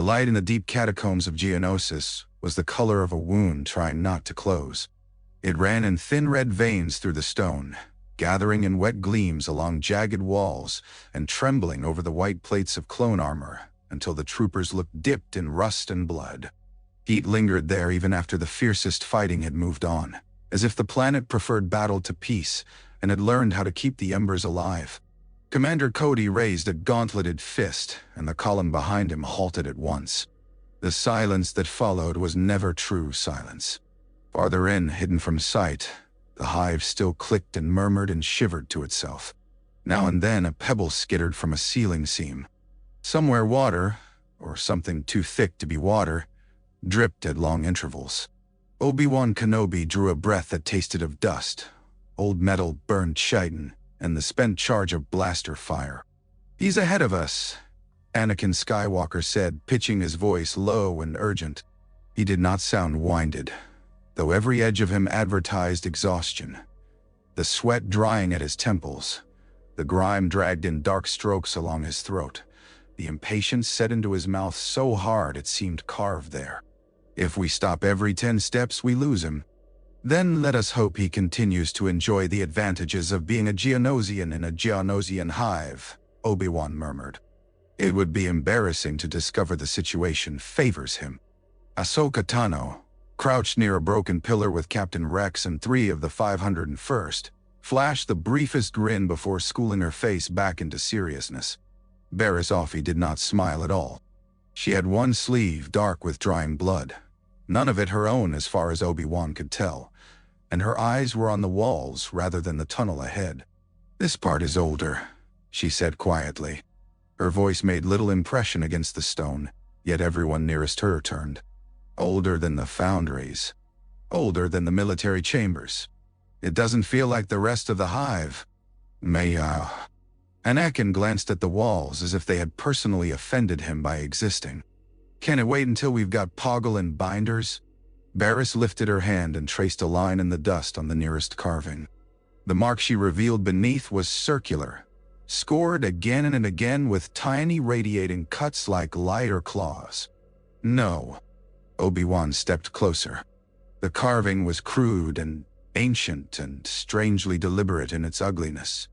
The light in the deep catacombs of Geonosis was the color of a wound trying not to close. It ran in thin red veins through the stone, gathering in wet gleams along jagged walls and trembling over the white plates of clone armor until the troopers looked dipped in rust and blood. Heat lingered there even after the fiercest fighting had moved on, as if the planet preferred battle to peace and had learned how to keep the embers alive. Commander Cody raised a gauntleted fist, and the column behind him halted at once. The silence that followed was never true silence. Farther in, hidden from sight, the hive still clicked and murmured and shivered to itself. Now and then a pebble skittered from a ceiling seam. Somewhere water, or something too thick to be water, dripped at long intervals. Obi-Wan Kenobi drew a breath that tasted of dust, old metal burned chitin, and the spent charge of blaster fire. "He's ahead of us," Anakin Skywalker said, pitching his voice low and urgent. He did not sound winded, though every edge of him advertised exhaustion. The sweat drying at his temples, the grime dragged in dark strokes along his throat, the impatience set into his mouth so hard it seemed carved there. "If we stop every 10 steps, we lose him. Then let us hope he continues to enjoy the advantages of being a Geonosian in a Geonosian hive," Obi-Wan murmured. "It would be embarrassing to discover the situation favors him." Ahsoka Tano, crouched near a broken pillar with Captain Rex and 3 of the 501st, flashed the briefest grin before schooling her face back into seriousness. Barriss Offee did not smile at all. She had one sleeve dark with drying blood, none of it her own as far as Obi-Wan could tell, and her eyes were on the walls rather than the tunnel ahead. "This part is older," she said quietly. Her voice made little impression against the stone, yet everyone nearest her turned. "Older than the foundries. Older than the military chambers. It doesn't feel like the rest of the hive." "May Anakin glanced at the walls as if they had personally offended him by existing. "Can it wait until we've got Poggle and binders?" Barriss lifted her hand and traced a line in the dust on the nearest carving. The mark she revealed beneath was circular, scored again and again with tiny radiating cuts like lighter claws. "No." Obi-Wan stepped closer. The carving was crude and ancient and strangely deliberate in its ugliness.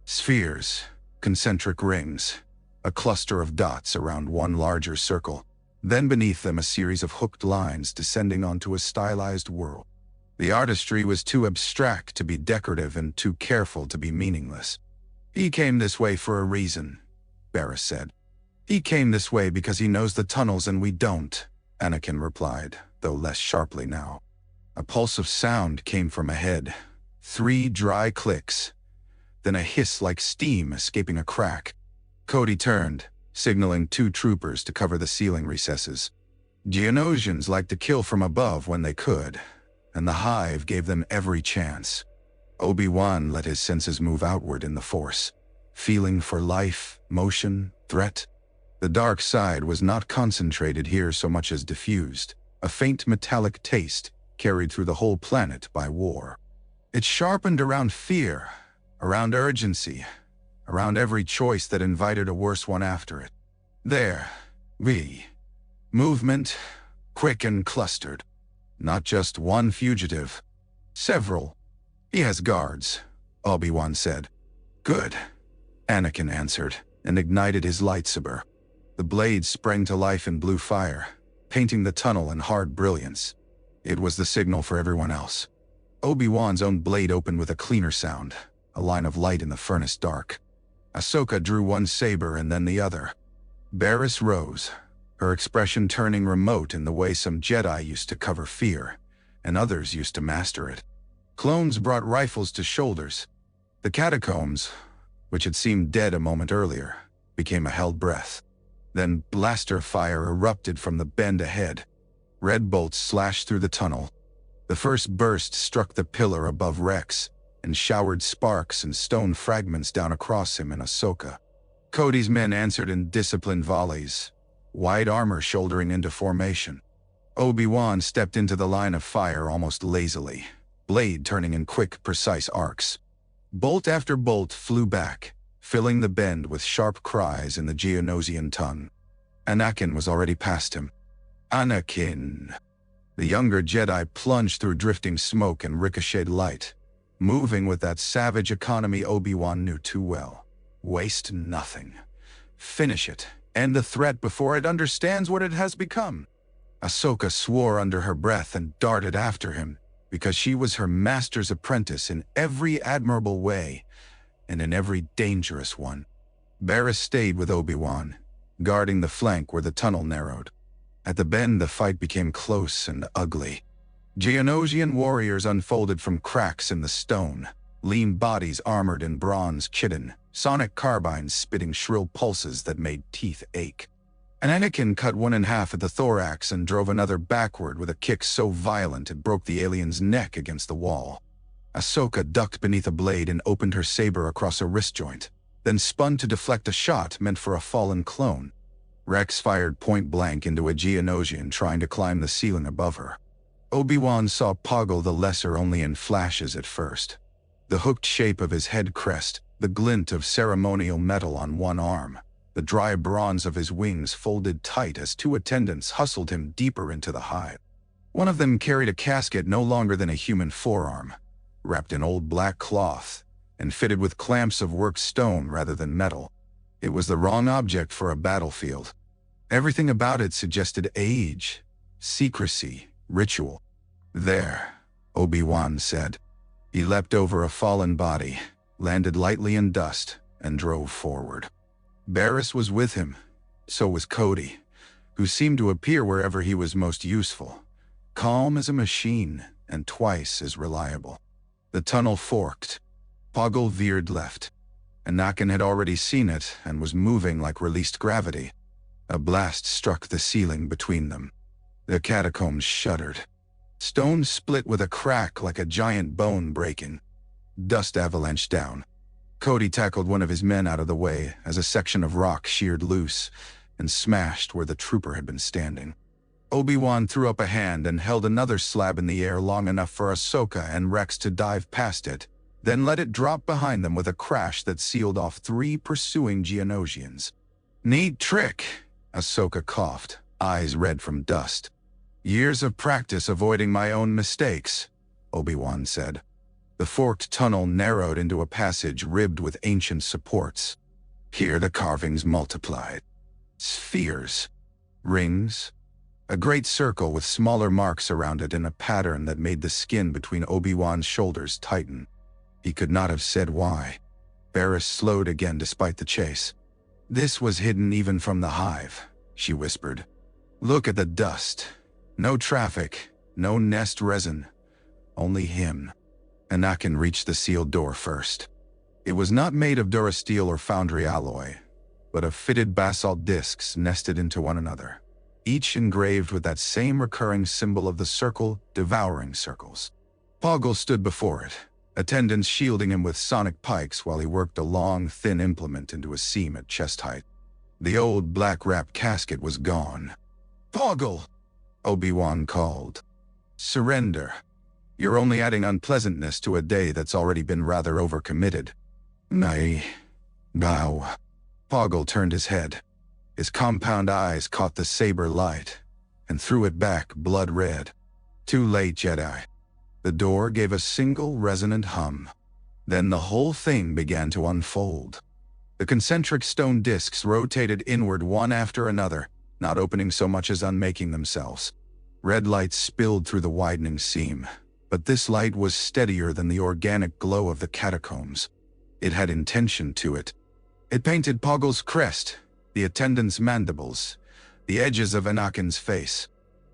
Spheres, concentric rings, a cluster of dots around one larger circle. Then beneath them a series of hooked lines descending onto a stylized world. The artistry was too abstract to be decorative and too careful to be meaningless. "He came this way for a reason," Barriss said. "He came this way because he knows the tunnels and we don't," Anakin replied, though less sharply now. A pulse of sound came from ahead, 3 dry clicks, then a hiss like steam escaping a crack. Cody turned, signaling 2 troopers to cover the ceiling recesses. Geonosians liked to kill from above when they could, and the hive gave them every chance. Obi-Wan let his senses move outward in the Force, feeling for life, motion, threat. The dark side was not concentrated here so much as diffused, a faint metallic taste carried through the whole planet by war. It sharpened around fear, around urgency, around every choice that invited a worse one after it. There, movement, quick and clustered. Not just one fugitive, several. "He has guards," Obi-Wan said. "Good," Anakin answered, and ignited his lightsaber. The blade sprang to life in blue fire, painting the tunnel in hard brilliance. It was the signal for everyone else. Obi-Wan's own blade opened with a cleaner sound, a line of light in the furnace dark. Ahsoka drew one saber and then the other. Barriss rose, her expression turning remote in the way some Jedi used to cover fear, and others used to master it. Clones brought rifles to shoulders. The catacombs, which had seemed dead a moment earlier, became a held breath. Then blaster fire erupted from the bend ahead. Red bolts slashed through the tunnel. The first burst struck the pillar above Rex, and showered sparks and stone fragments down across him and Ahsoka. Cody's men answered in disciplined volleys, white armor shouldering into formation. Obi-Wan stepped into the line of fire almost lazily, blade turning in quick, precise arcs. Bolt after bolt flew back, filling the bend with sharp cries in the Geonosian tongue. Anakin was already past him. Anakin. The younger Jedi plunged through drifting smoke and ricocheted light, moving with that savage economy Obi-Wan knew too well. Waste nothing. Finish it. End the threat before it understands what it has become. Ahsoka swore under her breath and darted after him, because she was her master's apprentice in every admirable way, and in every dangerous one. Barriss stayed with Obi-Wan, guarding the flank where the tunnel narrowed. At the bend, the fight became close and ugly. Geonosian warriors unfolded from cracks in the stone, lean bodies armored in bronze chitin, sonic carbines spitting shrill pulses that made teeth ache. Anakin cut one in half at the thorax and drove another backward with a kick so violent it broke the alien's neck against the wall. Ahsoka ducked beneath a blade and opened her saber across a wrist joint, then spun to deflect a shot meant for a fallen clone. Rex fired point-blank into a Geonosian trying to climb the ceiling above her. Obi-Wan saw Poggle the Lesser only in flashes at first. The hooked shape of his head crest, the glint of ceremonial metal on one arm, the dry bronze of his wings folded tight as two attendants hustled him deeper into the hive. One of them carried a casket no longer than a human forearm, wrapped in old black cloth, and fitted with clamps of worked stone rather than metal. It was the wrong object for a battlefield. Everything about it suggested age, secrecy, ritual. "There," Obi-Wan said. He leapt over a fallen body, landed lightly in dust, and drove forward. Barriss was with him. So was Cody, who seemed to appear wherever he was most useful, calm as a machine and twice as reliable. The tunnel forked. Poggle veered left. Anakin had already seen it and was moving like released gravity. A blast struck the ceiling between them. The catacombs shuddered. Stone split with a crack like a giant bone breaking. Dust avalanched down. Cody tackled one of his men out of the way as a section of rock sheared loose and smashed where the trooper had been standing. Obi-Wan threw up a hand and held another slab in the air long enough for Ahsoka and Rex to dive past it, then let it drop behind them with a crash that sealed off 3 pursuing Geonosians. "Neat trick," Ahsoka coughed, eyes red from dust. "Years of practice avoiding my own mistakes," Obi-Wan said. The forked tunnel narrowed into a passage ribbed with ancient supports. Here the carvings multiplied. Spheres. Rings. A great circle with smaller marks around it in a pattern that made the skin between Obi-Wan's shoulders tighten. He could not have said why. Barriss slowed again despite the chase. "This was hidden even from the hive," she whispered. "Look at the dust. No traffic, no nest resin. Only him." Anakin reached the sealed door first. It was not made of durasteel or foundry alloy, but of fitted basalt discs nested into one another, each engraved with that same recurring symbol of the circle devouring circles. Poggle stood before it, attendants shielding him with sonic pikes while he worked a long, thin implement into a seam at chest height. The old black-wrapped casket was gone. "Poggle!" Obi-Wan called. "Surrender. You're only adding unpleasantness to a day that's already been rather overcommitted." "Nay. Bow." Poggle turned his head. His compound eyes caught the saber light and threw it back blood red. "Too late, Jedi." The door gave a single resonant hum. Then the whole thing began to unfold. The concentric stone discs rotated inward one after another, not opening so much as unmaking themselves. Red light spilled through the widening seam, but this light was steadier than the organic glow of the catacombs. It had intention to it. It painted Poggle's crest, the attendant's mandibles, the edges of Anakin's face.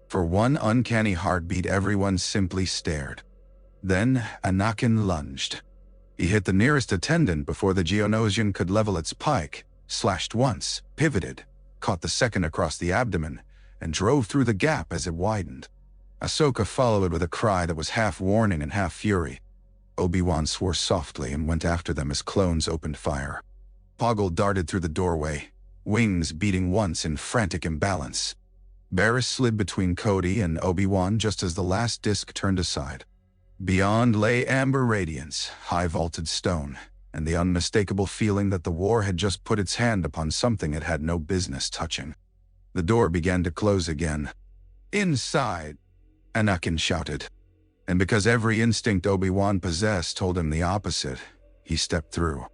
For one uncanny heartbeat, everyone simply stared. Then Anakin lunged. He hit the nearest attendant before the Geonosian could level its pike, slashed once, pivoted, caught the second across the abdomen, and drove through the gap as it widened. Ahsoka followed with a cry that was half warning and half fury. Obi-Wan swore softly and went after them as clones opened fire. Poggle darted through the doorway, wings beating once in frantic imbalance. Barriss slid between Cody and Obi-Wan just as the last disc turned aside. Beyond lay amber radiance, high-vaulted stone, and the unmistakable feeling that the war had just put its hand upon something it had no business touching. The door began to close again. "Inside!" Anakin shouted. And because every instinct Obi-Wan possessed told him the opposite, he stepped through.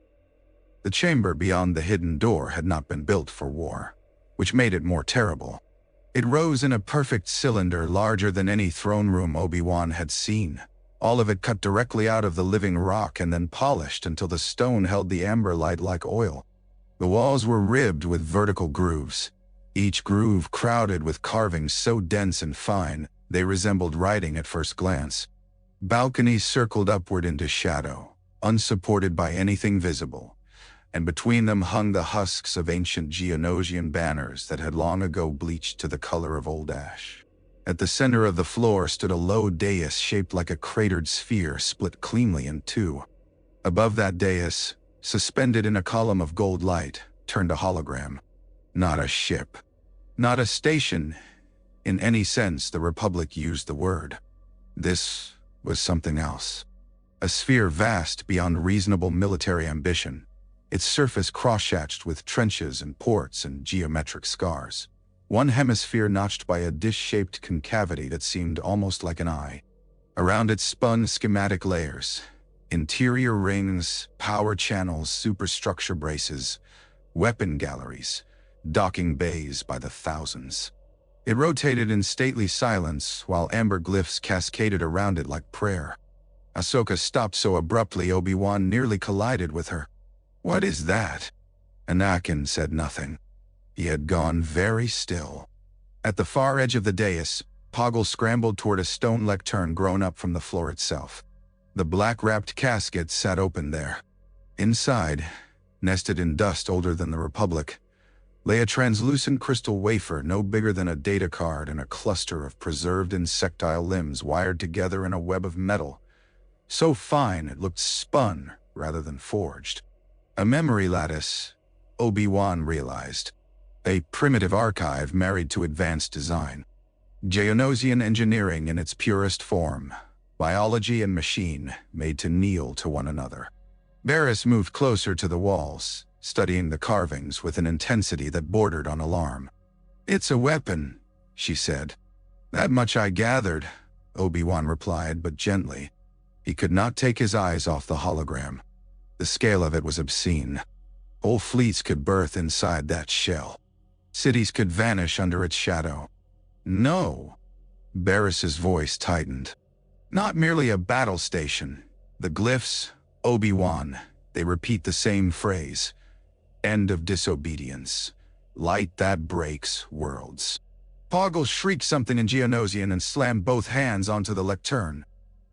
The chamber beyond the hidden door had not been built for war, which made it more terrible. It rose in a perfect cylinder larger than any throne room Obi-Wan had seen, all of it cut directly out of the living rock and then polished until the stone held the amber light like oil. The walls were ribbed with vertical grooves, each groove crowded with carvings so dense and fine they resembled writing at first glance. Balconies circled upward into shadow, unsupported by anything visible, and between them hung the husks of ancient Geonosian banners that had long ago bleached to the color of old ash. At the center of the floor stood a low dais shaped like a cratered sphere split cleanly in two. Above that dais, suspended in a column of gold light, turned a hologram. Not a ship. Not a station. In any sense the Republic used the word. This was something else. A sphere vast beyond reasonable military ambition, its surface cross-hatched with trenches and ports and geometric scars. One hemisphere notched by a dish-shaped concavity that seemed almost like an eye. Around it spun schematic layers, interior rings, power channels, superstructure braces, weapon galleries, docking bays by the thousands. It rotated in stately silence while amber glyphs cascaded around it like prayer. Ahsoka stopped so abruptly Obi-Wan nearly collided with her. "What is that?" Anakin said nothing. He had gone very still. At the far edge of the dais, Poggle scrambled toward a stone lectern grown up from the floor itself. The black-wrapped casket sat open there. Inside, nested in dust older than the Republic, lay a translucent crystal wafer no bigger than a data card and a cluster of preserved insectile limbs wired together in a web of metal, so fine it looked spun rather than forged. A memory lattice, Obi-Wan realized. A primitive archive married to advanced design. Geonosian engineering in its purest form, biology and machine made to kneel to one another. Barriss moved closer to the walls, studying the carvings with an intensity that bordered on alarm. "It's a weapon," she said. "That much I gathered," Obi-Wan replied, but gently. He could not take his eyes off the hologram. The scale of it was obscene. Whole fleets could birth inside that shell. Cities could vanish under its shadow. "No." Barriss's voice tightened. "Not merely a battle station. The glyphs, Obi-Wan, they repeat the same phrase. End of disobedience. Light that breaks worlds." Poggle shrieked something in Geonosian and slammed both hands onto the lectern.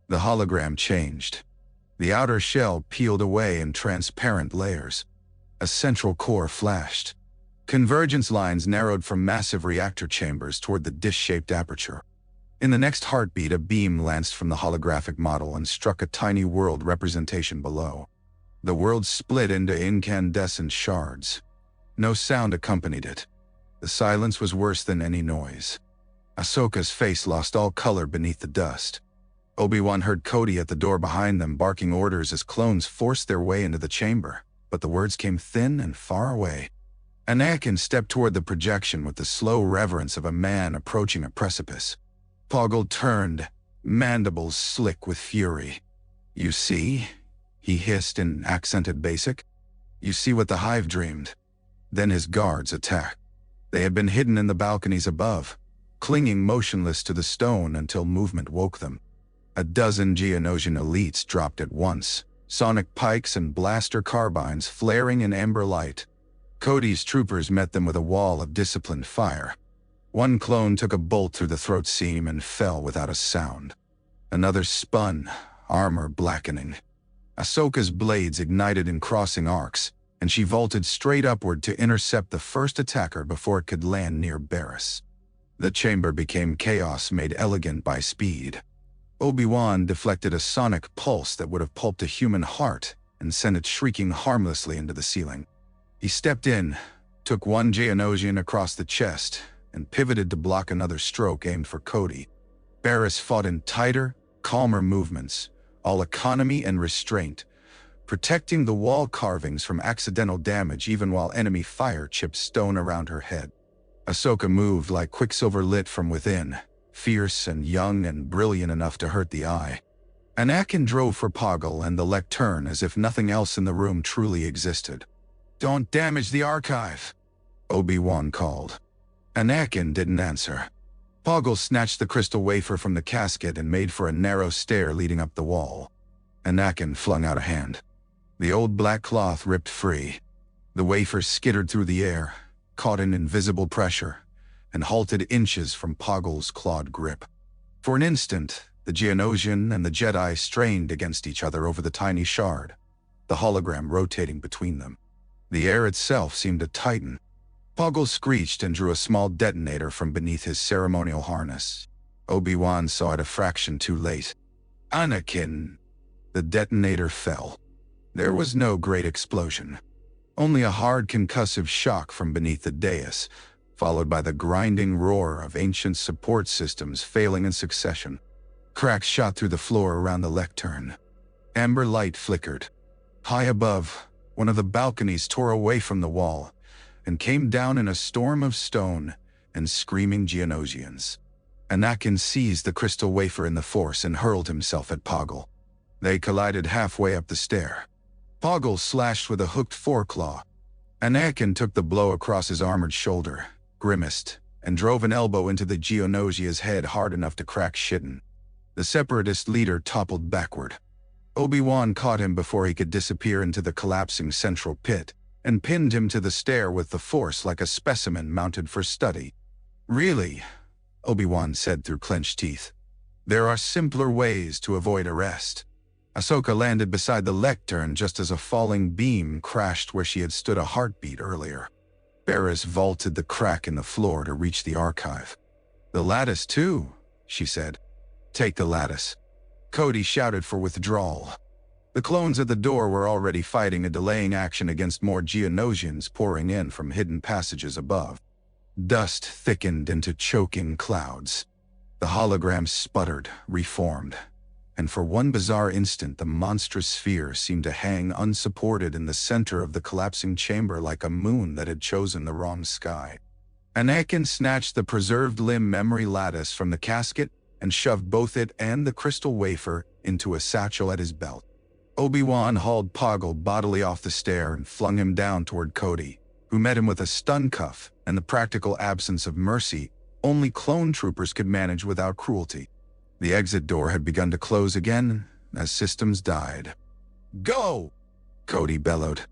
The hologram changed. The outer shell peeled away in transparent layers. A central core flashed. Convergence lines narrowed from massive reactor chambers toward the dish-shaped aperture. In the next heartbeat, a beam lanced from the holographic model and struck a tiny world representation below. The world split into incandescent shards. No sound accompanied it. The silence was worse than any noise. Ahsoka's face lost all color beneath the dust. Obi-Wan heard Cody at the door behind them barking orders as clones forced their way into the chamber, but the words came thin and far away. Anakin stepped toward the projection with the slow reverence of a man approaching a precipice. Poggle turned, mandibles slick with fury. "You see?" he hissed in accented basic. "You see what the Hive dreamed." Then his guards attacked. They had been hidden in the balconies above, clinging motionless to the stone until movement woke them. A dozen Geonosian elites dropped at once, sonic pikes and blaster carbines flaring in amber light. Cody's troopers met them with a wall of disciplined fire. One clone took a bolt through the throat seam and fell without a sound. Another spun, armor blackening. Ahsoka's blades ignited in crossing arcs, and she vaulted straight upward to intercept the first attacker before it could land near Barriss. The chamber became chaos made elegant by speed. Obi-Wan deflected a sonic pulse that would have pulped a human heart and sent it shrieking harmlessly into the ceiling. He stepped in, took one Geonosian across the chest, and pivoted to block another stroke aimed for Cody. Barriss fought in tighter, calmer movements, all economy and restraint, protecting the wall carvings from accidental damage even while enemy fire chipped stone around her head. Ahsoka moved like quicksilver lit from within, fierce and young and brilliant enough to hurt the eye. Anakin drove for Poggle and the lectern as if nothing else in the room truly existed. "Don't damage the archive," Obi-Wan called. Anakin didn't answer. Poggle snatched the crystal wafer from the casket and made for a narrow stair leading up the wall. Anakin flung out a hand. The old black cloth ripped free. The wafer skittered through the air, caught in invisible pressure, and halted inches from Poggle's clawed grip. For an instant, the Geonosian and the Jedi strained against each other over the tiny shard, the hologram rotating between them. The air itself seemed to tighten. Poggle screeched and drew a small detonator from beneath his ceremonial harness. Obi-Wan saw it a fraction too late. "Anakin!" The detonator fell. There was no great explosion. Only a hard concussive shock from beneath the dais, followed by the grinding roar of ancient support systems failing in succession. Cracks shot through the floor around the lectern. Amber light flickered. High above, one of the balconies tore away from the wall and came down in a storm of stone and screaming Geonosians. Anakin seized the crystal wafer in the Force and hurled himself at Poggle. They collided halfway up the stair. Poggle slashed with a hooked foreclaw. Anakin took the blow across his armored shoulder, grimaced, and drove an elbow into the Geonosia's head hard enough to crack shitten. The Separatist leader toppled backward. Obi-Wan caught him before he could disappear into the collapsing central pit, and pinned him to the stair with the Force like a specimen mounted for study. "Really?" Obi-Wan said through clenched teeth. "There are simpler ways to avoid arrest." Ahsoka landed beside the lectern just as a falling beam crashed where she had stood a heartbeat earlier. Barriss vaulted the crack in the floor to reach the archive. "The lattice too," she said. "Take the lattice." Cody shouted for withdrawal. The clones at the door were already fighting a delaying action against more Geonosians pouring in from hidden passages above. Dust thickened into choking clouds. The hologram sputtered, reformed, and for one bizarre instant the monstrous sphere seemed to hang unsupported in the center of the collapsing chamber like a moon that had chosen the wrong sky. Anakin snatched the preserved limb memory lattice from the casket and shoved both it and the crystal wafer into a satchel at his belt. Obi-Wan hauled Poggle bodily off the stair and flung him down toward Cody, who met him with a stun cuff and the practical absence of mercy only clone troopers could manage without cruelty. The exit door had begun to close again as systems died. "Go!" Cody bellowed.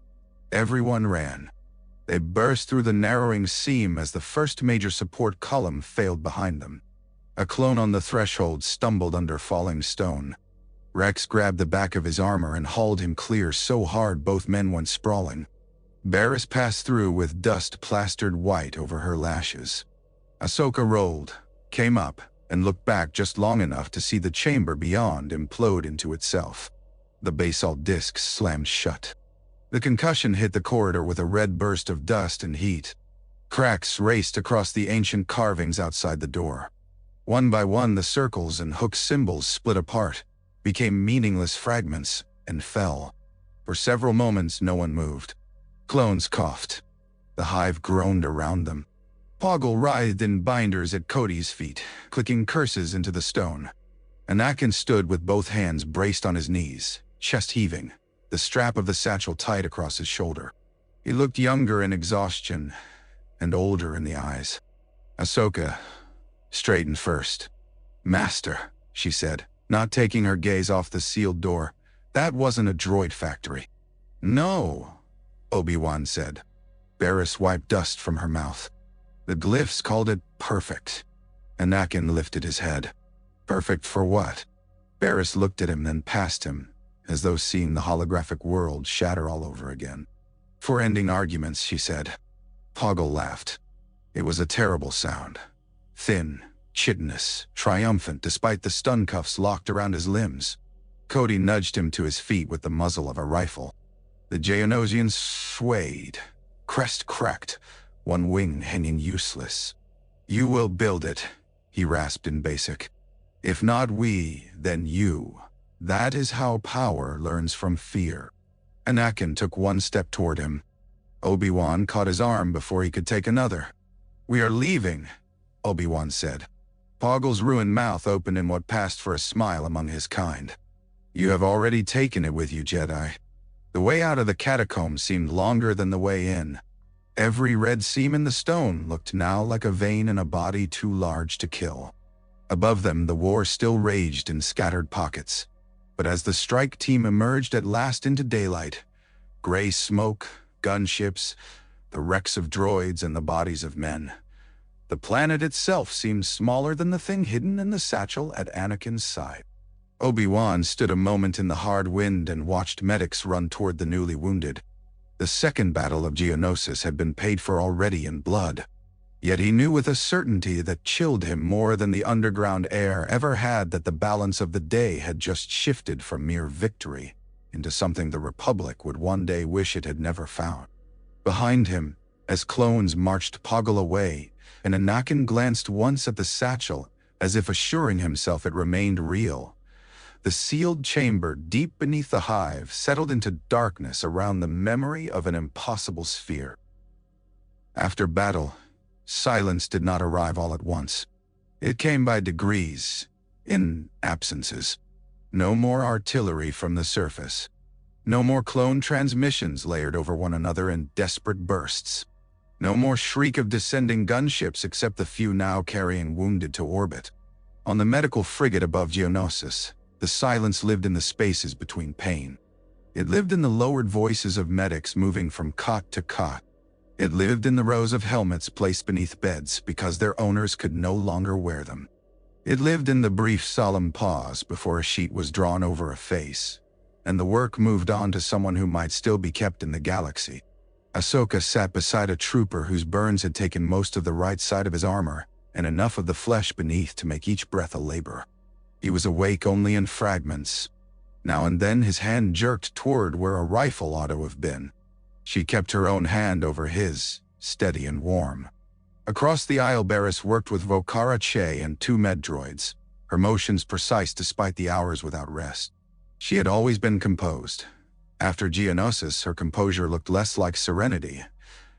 Everyone ran. They burst through the narrowing seam as the first major support column failed behind them. A clone on the threshold stumbled under falling stone. Rex grabbed the back of his armor and hauled him clear so hard both men went sprawling. Barriss passed through with dust plastered white over her lashes. Ahsoka rolled, came up, and looked back just long enough to see the chamber beyond implode into itself. The basalt discs slammed shut. The concussion hit the corridor with a red burst of dust and heat. Cracks raced across the ancient carvings outside the door. One by one the circles and hook symbols split apart, became meaningless fragments, and fell. For several moments no one moved. Clones coughed. The hive groaned around them. Poggle writhed in binders at Cody's feet, clicking curses into the stone. Anakin stood with both hands braced on his knees, chest heaving, the strap of the satchel tight across his shoulder. He looked younger in exhaustion, and older in the eyes. Ahsoka straightened first. "Master," she said, not taking her gaze off the sealed door. "That wasn't a droid factory." "No," Obi-Wan said. Barriss wiped dust from her mouth. "The glyphs called it perfect." Anakin lifted his head. "Perfect for what?" Barriss looked at him, then past him, as though seeing the holographic world shatter all over again. "For ending arguments," she said. Poggle laughed. It was a terrible sound. Thin, chitinous, triumphant despite the stun cuffs locked around his limbs. Cody nudged him to his feet with the muzzle of a rifle. The Geonosian swayed, crest cracked, one wing hanging useless. "You will build it," he rasped in basic. "If not we, then you. That is how power learns from fear." Anakin took one step toward him. Obi-Wan caught his arm before he could take another. "We are leaving," Obi-Wan said. Poggle's ruined mouth opened in what passed for a smile among his kind. "You have already taken it with you, Jedi." The way out of the catacombs seemed longer than the way in. Every red seam in the stone looked now like a vein in a body too large to kill. Above them, the war still raged in scattered pockets. But as the strike team emerged at last into daylight, gray smoke, gunships, the wrecks of droids and the bodies of men, the planet itself seemed smaller than the thing hidden in the satchel at Anakin's side. Obi-Wan stood a moment in the hard wind and watched medics run toward the newly wounded. The second battle of Geonosis had been paid for already in blood. Yet he knew with a certainty that chilled him more than the underground air ever had that the balance of the day had just shifted from mere victory into something the Republic would one day wish it had never found. Behind him, as clones marched Poggle away, and Anakin glanced once at the satchel as if assuring himself it remained real, the sealed chamber deep beneath the hive settled into darkness around the memory of an impossible sphere. After battle, silence did not arrive all at once. It came by degrees, in absences. No more artillery from the surface. No more clone transmissions layered over one another in desperate bursts. No more shriek of descending gunships except the few now carrying wounded to orbit. On the medical frigate above Geonosis, the silence lived in the spaces between pain. It lived in the lowered voices of medics moving from cot to cot. It lived in the rows of helmets placed beneath beds because their owners could no longer wear them. It lived in the brief solemn pause before a sheet was drawn over a face, and the work moved on to someone who might still be kept in the galaxy. Ahsoka sat beside a trooper whose burns had taken most of the right side of his armor and enough of the flesh beneath to make each breath a labor. He was awake only in fragments. Now and then his hand jerked toward where a rifle ought to have been. She kept her own hand over his, steady and warm. Across the aisle, Barriss worked with Vokara Che and 2 med droids, her motions precise despite the hours without rest. She had always been composed. After Geonosis, her composure looked less like serenity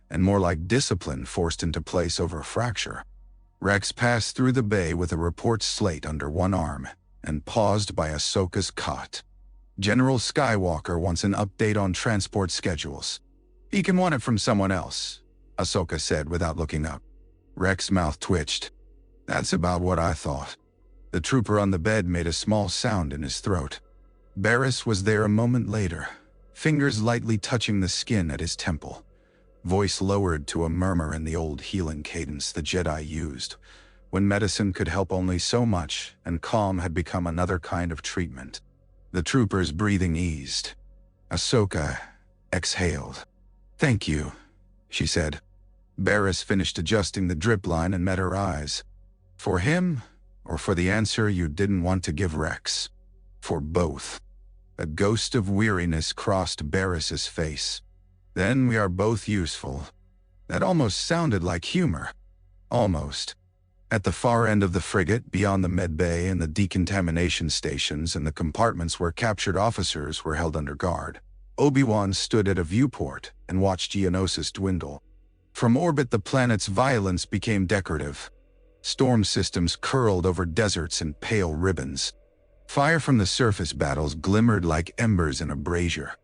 and more like discipline forced into place over a fracture. Rex passed through the bay with a report slate under one arm and paused by Ahsoka's cot. "General Skywalker wants an update on transport schedules." "He can want it from someone else," Ahsoka said without looking up. Rex's mouth twitched. "That's about what I thought." The trooper on the bed made a small sound in his throat. Barriss was there a moment later, fingers lightly touching the skin at his temple, voice lowered to a murmur in the old healing cadence the Jedi used, when medicine could help only so much and calm had become another kind of treatment. The trooper's breathing eased. Ahsoka exhaled. "Thank you," she said. Barriss finished adjusting the drip line and met her eyes. "For him, or for the answer you didn't want to give Rex?" "For both." A ghost of weariness crossed Barriss's face. "Then we are both useful." That almost sounded like humor. Almost. At the far end of the frigate, beyond the med bay and the decontamination stations and the compartments where captured officers were held under guard, Obi-Wan stood at a viewport and watched Geonosis dwindle. From orbit, the planet's violence became decorative. Storm systems curled over deserts in pale ribbons. Fire from the surface battles glimmered like embers in a brazier.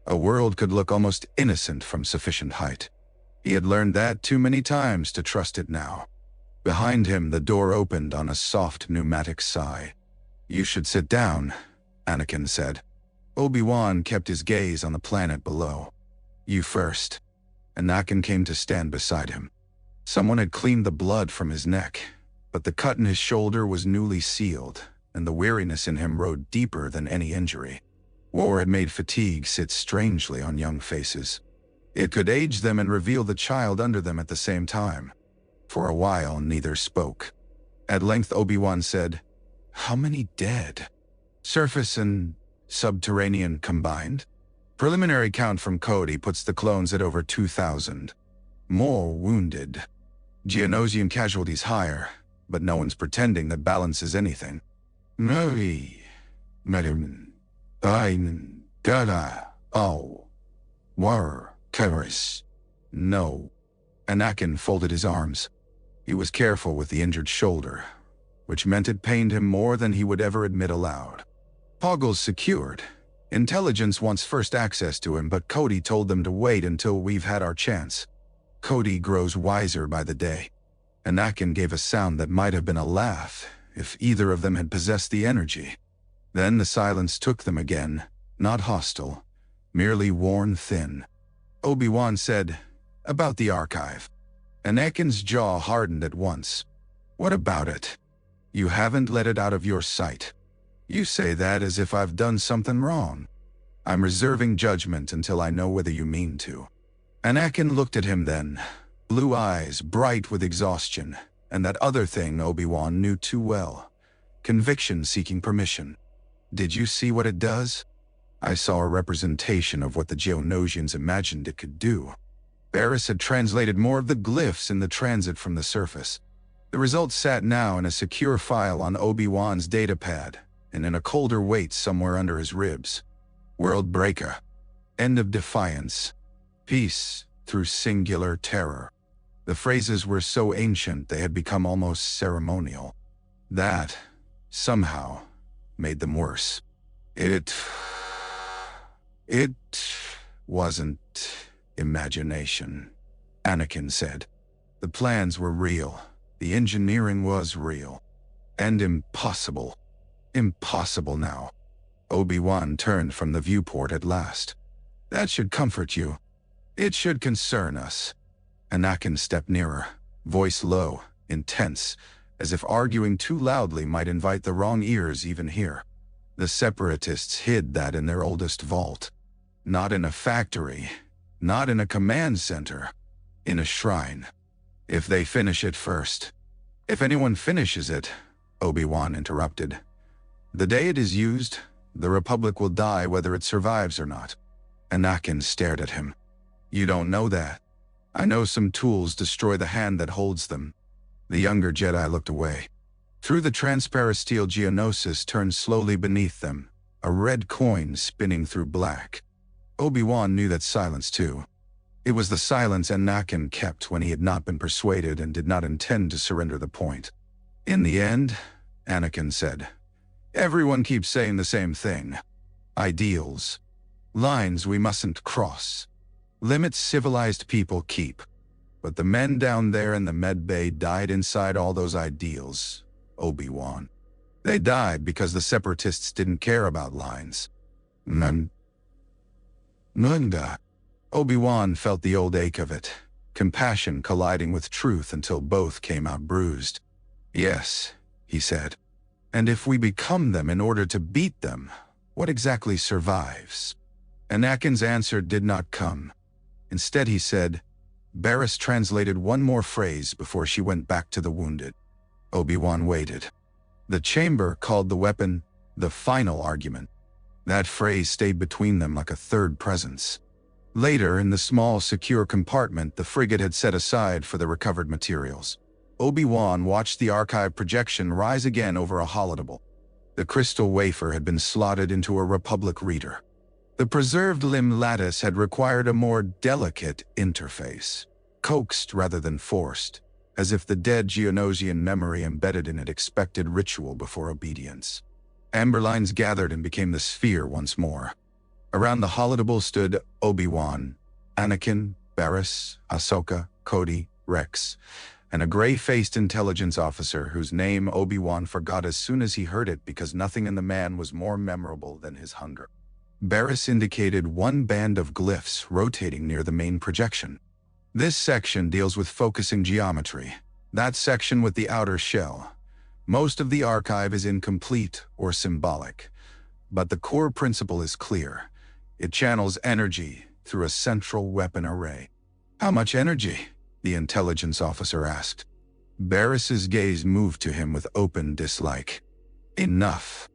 A world could look almost innocent from sufficient height. He had learned that too many times to trust it now. Behind him, the door opened on a soft pneumatic sigh. "You should sit down," Anakin said. Obi-Wan kept his gaze on the planet below. "You first." Anakin came to stand beside him. Someone had cleaned the blood from his neck, but the cut in his shoulder was newly sealed, and the weariness in him rode deeper than any injury. War had made fatigue sit strangely on young faces. It could age them and reveal the child under them at the same time. For a while, neither spoke. At length, Obi-Wan said, "How many dead? Surface and subterranean combined?" "Preliminary count from Cody puts the clones at over 2,000. More wounded. Geonosian casualties higher, but no one's pretending that balances anything." "Novi, Madam, Ein, Dada, Oh, War, Karis." "No." Anakin folded his arms. He was careful with the injured shoulder, which meant it pained him more than he would ever admit aloud. Poggle's secured. Intelligence wants first access to him, but Cody told them to wait until we've had our chance. Cody grows wiser by the day. Anakin gave a sound that might have been a laugh if either of them had possessed the energy. Then the silence took them again, not hostile, merely worn thin. Obi-Wan said, "About the archive." Anakin's jaw hardened at once. "What about it? You haven't let it out of your sight." "You say that as if I've done something wrong." "I'm reserving judgment until I know whether you mean to." Anakin looked at him then, blue eyes bright with exhaustion, and that other thing Obi-Wan knew too well, conviction seeking permission. "Did you see what it does?" "I saw a representation of what the Geonosians imagined it could do." Barriss had translated more of the glyphs in the transit from the surface. The results sat now in a secure file on Obi-Wan's datapad, and in a colder weight somewhere under his ribs. World breaker. End of defiance. Peace through singular terror. The phrases were so ancient they had become almost ceremonial. That, somehow, made them worse. It wasn't imagination, Anakin said. The plans were real. The engineering was real. And impossible. Impossible now. Obi-Wan turned from the viewport at last. "That should comfort you. It should concern us." Anakin stepped nearer, voice low, intense, as if arguing too loudly might invite the wrong ears even here. The Separatists hid that in their oldest vault. Not in a factory, not in a command center, in a shrine. If they finish it first. If anyone finishes it, Obi-Wan interrupted. The day it is used, the Republic will die whether it survives or not. Anakin stared at him. "You don't know that. I know some tools destroy the hand that holds them." The younger Jedi looked away. Through the transparasteel Geonosis turned slowly beneath them, a red coin spinning through black. Obi-Wan knew that silence too. It was the silence Anakin kept when he had not been persuaded and did not intend to surrender the point. "In the end," Anakin said, "everyone keeps saying the same thing. Ideals. Lines we mustn't cross. Limits civilized people keep. But the men down there in the med bay died inside all those ideals, Obi-Wan. They died because the Separatists didn't care about lines. None. Obi-Wan felt the old ache of it, compassion colliding with truth until both came out bruised. "Yes," he said. "And if we become them in order to beat them, what exactly survives?" Anakin's answer did not come. Instead he said, Barriss translated one more phrase before she went back to the wounded. Obi-Wan waited. The chamber called the weapon the final argument. That phrase stayed between them like a third presence. Later, in the small, secure compartment the frigate had set aside for the recovered materials, Obi-Wan watched the archive projection rise again over a holodeble. The crystal wafer had been slotted into a Republic reader. The preserved limb lattice had required a more delicate interface, coaxed rather than forced, as if the dead Geonosian memory embedded in it expected ritual before obedience. Amber lines gathered and became the sphere once more. Around the holodeble stood Obi-Wan, Anakin, Barriss, Ahsoka, Cody, Rex, and a gray-faced intelligence officer whose name Obi-Wan forgot as soon as he heard it because nothing in the man was more memorable than his hunger. Barriss indicated one band of glyphs rotating near the main projection. "This section deals with focusing geometry, that section with the outer shell. Most of the archive is incomplete or symbolic, but the core principle is clear. It channels energy through a central weapon array." "How much energy?" the intelligence officer asked. Barriss's gaze moved to him with open dislike. "Enough."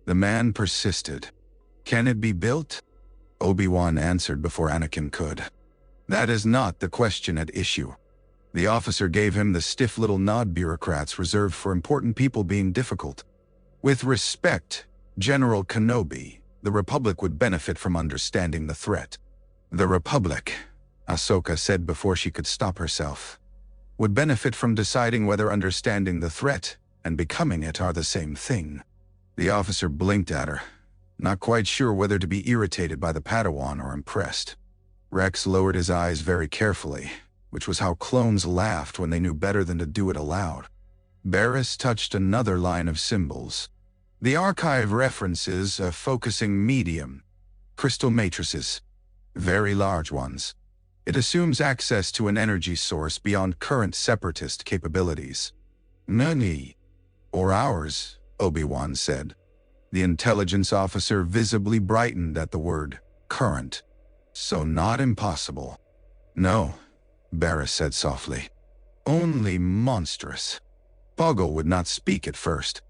The man persisted. "Can it be built?" Obi-Wan answered before Anakin could. "That is not the question at issue." The officer gave him the stiff little nod bureaucrats reserved for important people being difficult. "With respect, General Kenobi, the Republic would benefit from understanding the threat." "The Republic," Ahsoka said before she could stop herself. would benefit from deciding whether understanding the threat and becoming it are the same thing. The officer blinked at her, not quite sure whether to be irritated by the Padawan or impressed. Rex lowered his eyes very carefully, which was how clones laughed when they knew better than to do it aloud. Barriss touched another line of symbols. The archive references a focusing medium, crystal matrices, very large ones. It assumes access to an energy source beyond current separatist capabilities. Nani, or ours, Obi-Wan said. The intelligence officer visibly brightened at the word current. So not impossible. No, Barriss said softly. Only monstrous. Poggle would not speak at first.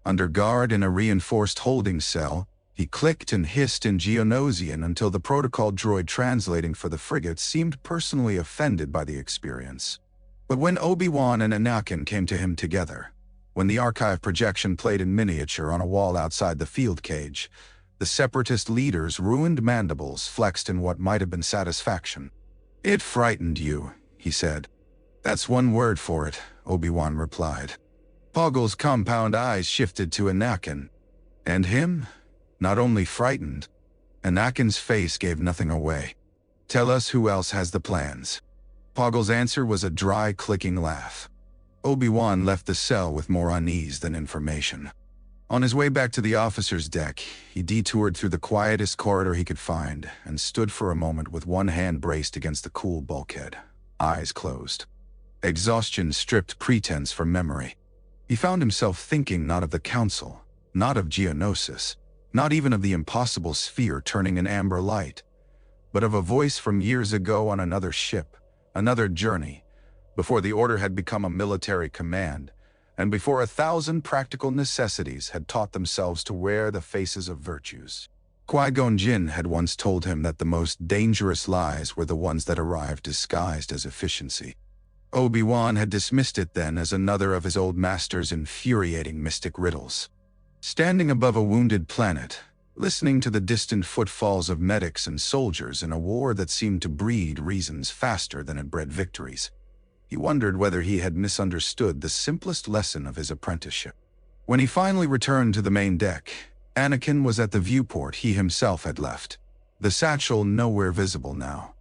Under guard in a reinforced holding cell, he clicked and hissed in Geonosian until the protocol droid translating for the frigate seemed personally offended by the experience. But when Obi-Wan and Anakin came to him together, when the archive projection played in miniature on a wall outside the field cage, the separatist leader's ruined mandibles flexed in what might have been satisfaction. "It frightened you," he said. "That's one word for it," Obi-Wan replied. Poggle's compound eyes shifted to Anakin. And him? Not only frightened. Anakin's face gave nothing away. "Tell us who else has the plans." Poggle's answer was a dry, clicking laugh. Obi-Wan left the cell with more unease than information. On his way back to the officer's deck, he detoured through the quietest corridor he could find and stood for a moment with one hand braced against the cool bulkhead, eyes closed. Exhaustion stripped pretense from memory. He found himself thinking not of the Council, not of Geonosis, not even of the impossible sphere turning an amber light, but of a voice from years ago on another ship, another journey, before the Order had become a military command, and before 1,000 practical necessities had taught themselves to wear the faces of virtues. Qui-Gon Jinn had once told him that the most dangerous lies were the ones that arrived disguised as efficiency. Obi-Wan had dismissed it then as another of his old master's infuriating mystic riddles. Standing above a wounded planet, listening to the distant footfalls of medics and soldiers in a war that seemed to breed reasons faster than it bred victories, he wondered whether he had misunderstood the simplest lesson of his apprenticeship. When he finally returned to the main deck, Anakin was at the viewport he himself had left, the satchel nowhere visible now,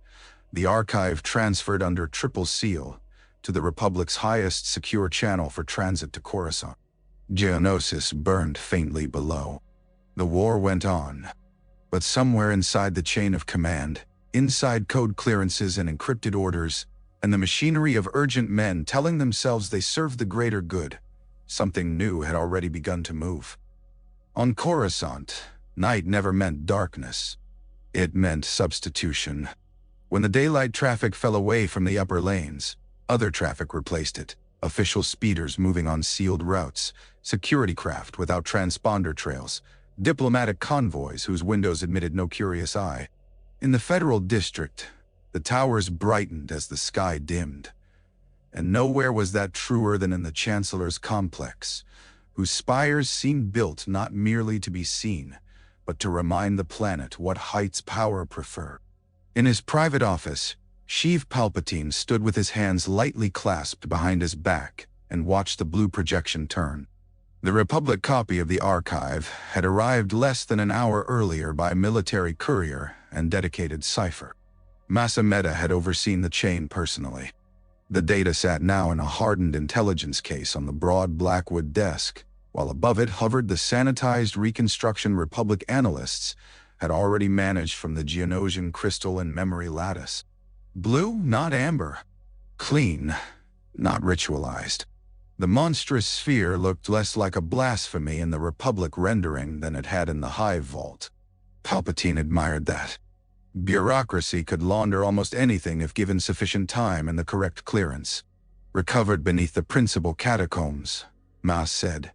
the archive transferred under triple seal to the Republic's highest secure channel for transit to Coruscant. Geonosis burned faintly below. The war went on, but somewhere inside the chain of command, inside code clearances and encrypted orders, and the machinery of urgent men telling themselves they served the greater good, something new had already begun to move. On Coruscant, night never meant darkness. It meant substitution. When the daylight traffic fell away from the upper lanes, other traffic replaced it. Official speeders moving on sealed routes, security craft without transponder trails, diplomatic convoys whose windows admitted no curious eye. In the Federal District, the towers brightened as the sky dimmed. And nowhere was that truer than in the Chancellor's complex, whose spires seemed built not merely to be seen, but to remind the planet what heights power prefer. In his private office, Sheev Palpatine stood with his hands lightly clasped behind his back and watched the blue projection turn. The Republic copy of the archive had arrived less than an hour earlier by military courier and dedicated cipher. Massa Meda had overseen the chain personally. The data sat now in a hardened intelligence case on the broad blackwood desk, while above it hovered the sanitized Reconstruction Republic analysts had already managed from the Geonosian crystal and memory lattice. Blue, not amber. Clean, not ritualized. The monstrous sphere looked less like a blasphemy in the Republic rendering than it had in the Hive Vault. Palpatine admired that. Bureaucracy could launder almost anything if given sufficient time and the correct clearance. Recovered beneath the principal catacombs, Mas said,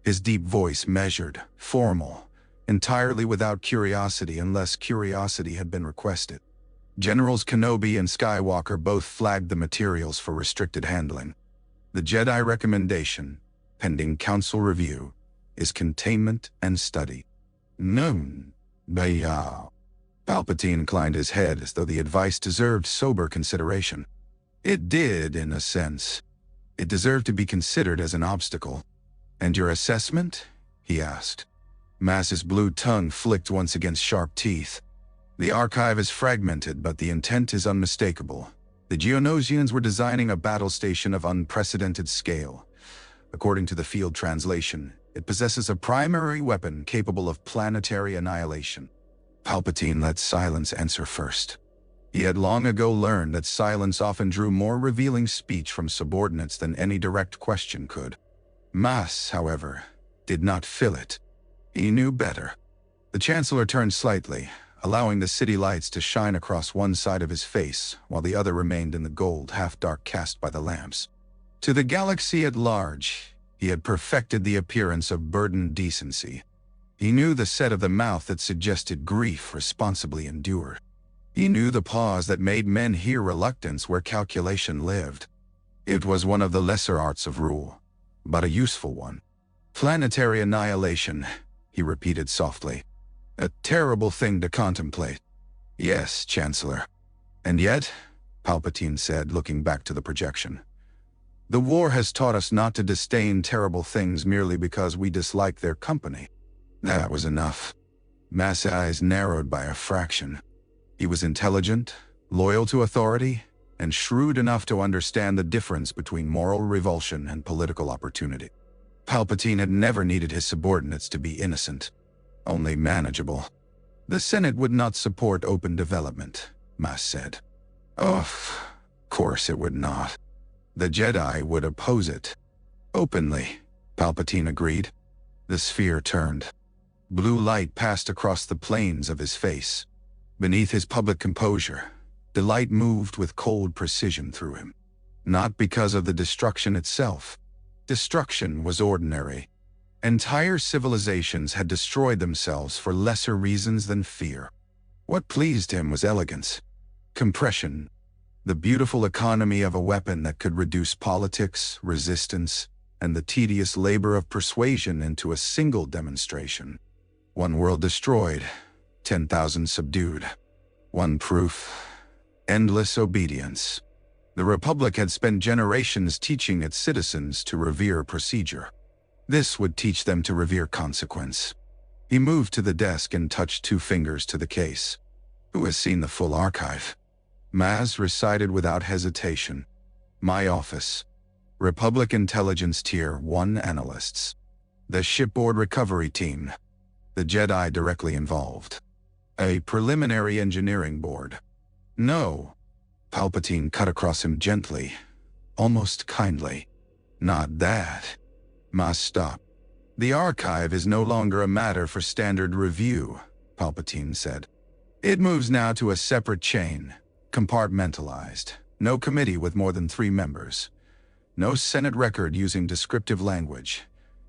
his deep voice measured, formal, entirely without curiosity unless curiosity had been requested. Generals Kenobi and Skywalker both flagged the materials for restricted handling. The Jedi recommendation, pending Council review, is containment and study. Noon, Bayao. Palpatine inclined his head as though the advice deserved sober consideration. It did, in a sense. It deserved to be considered as an obstacle. And your assessment? He asked. Mass's blue tongue flicked once against sharp teeth. The archive is fragmented, but the intent is unmistakable. The Geonosians were designing a battle station of unprecedented scale. According to the field translation, it possesses a primary weapon capable of planetary annihilation. Palpatine let silence answer first. He had long ago learned that silence often drew more revealing speech from subordinates than any direct question could. Mass, however, did not fill it. He knew better. The Chancellor turned slightly, allowing the city lights to shine across one side of his face, while the other remained in the gold half-dark cast by the lamps. To the galaxy at large, he had perfected the appearance of burdened decency. He knew the set of the mouth that suggested grief responsibly endured. He knew the pause that made men hear reluctance where calculation lived. It was one of the lesser arts of rule, but a useful one. Planetary annihilation, he repeated softly. A terrible thing to contemplate. Yes, Chancellor. And yet, Palpatine said, looking back to the projection, the war has taught us not to disdain terrible things merely because we dislike their company. That was enough. Mass' eyes narrowed by a fraction. He was intelligent, loyal to authority, and shrewd enough to understand the difference between moral revulsion and political opportunity. Palpatine had never needed his subordinates to be innocent, only manageable. The Senate would not support open development, Mass said. Of course it would not. The Jedi would oppose it. Openly, Palpatine agreed. The sphere turned. Blue light passed across the planes of his face. Beneath his public composure, the light moved with cold precision through him. Not because of the destruction itself. Destruction was ordinary. Entire civilizations had destroyed themselves for lesser reasons than fear. What pleased him was elegance, compression, the beautiful economy of a weapon that could reduce politics, resistance, and the tedious labor of persuasion into a single demonstration. One world destroyed, 10,000 subdued. One proof, endless obedience. The Republic had spent generations teaching its citizens to revere procedure. This would teach them to revere consequence. He moved to the desk and touched 2 fingers to the case. Who has seen the full archive? Maz recited without hesitation. My office. Republic Intelligence Tier 1 analysts. The shipboard recovery team. The Jedi directly involved. A preliminary engineering board. No. Palpatine cut across him gently, almost kindly. Not that. Maz stopped. The archive is no longer a matter for standard review, Palpatine said. It moves now to a separate chain, compartmentalized. No committee with more than 3 members. No Senate record using descriptive language.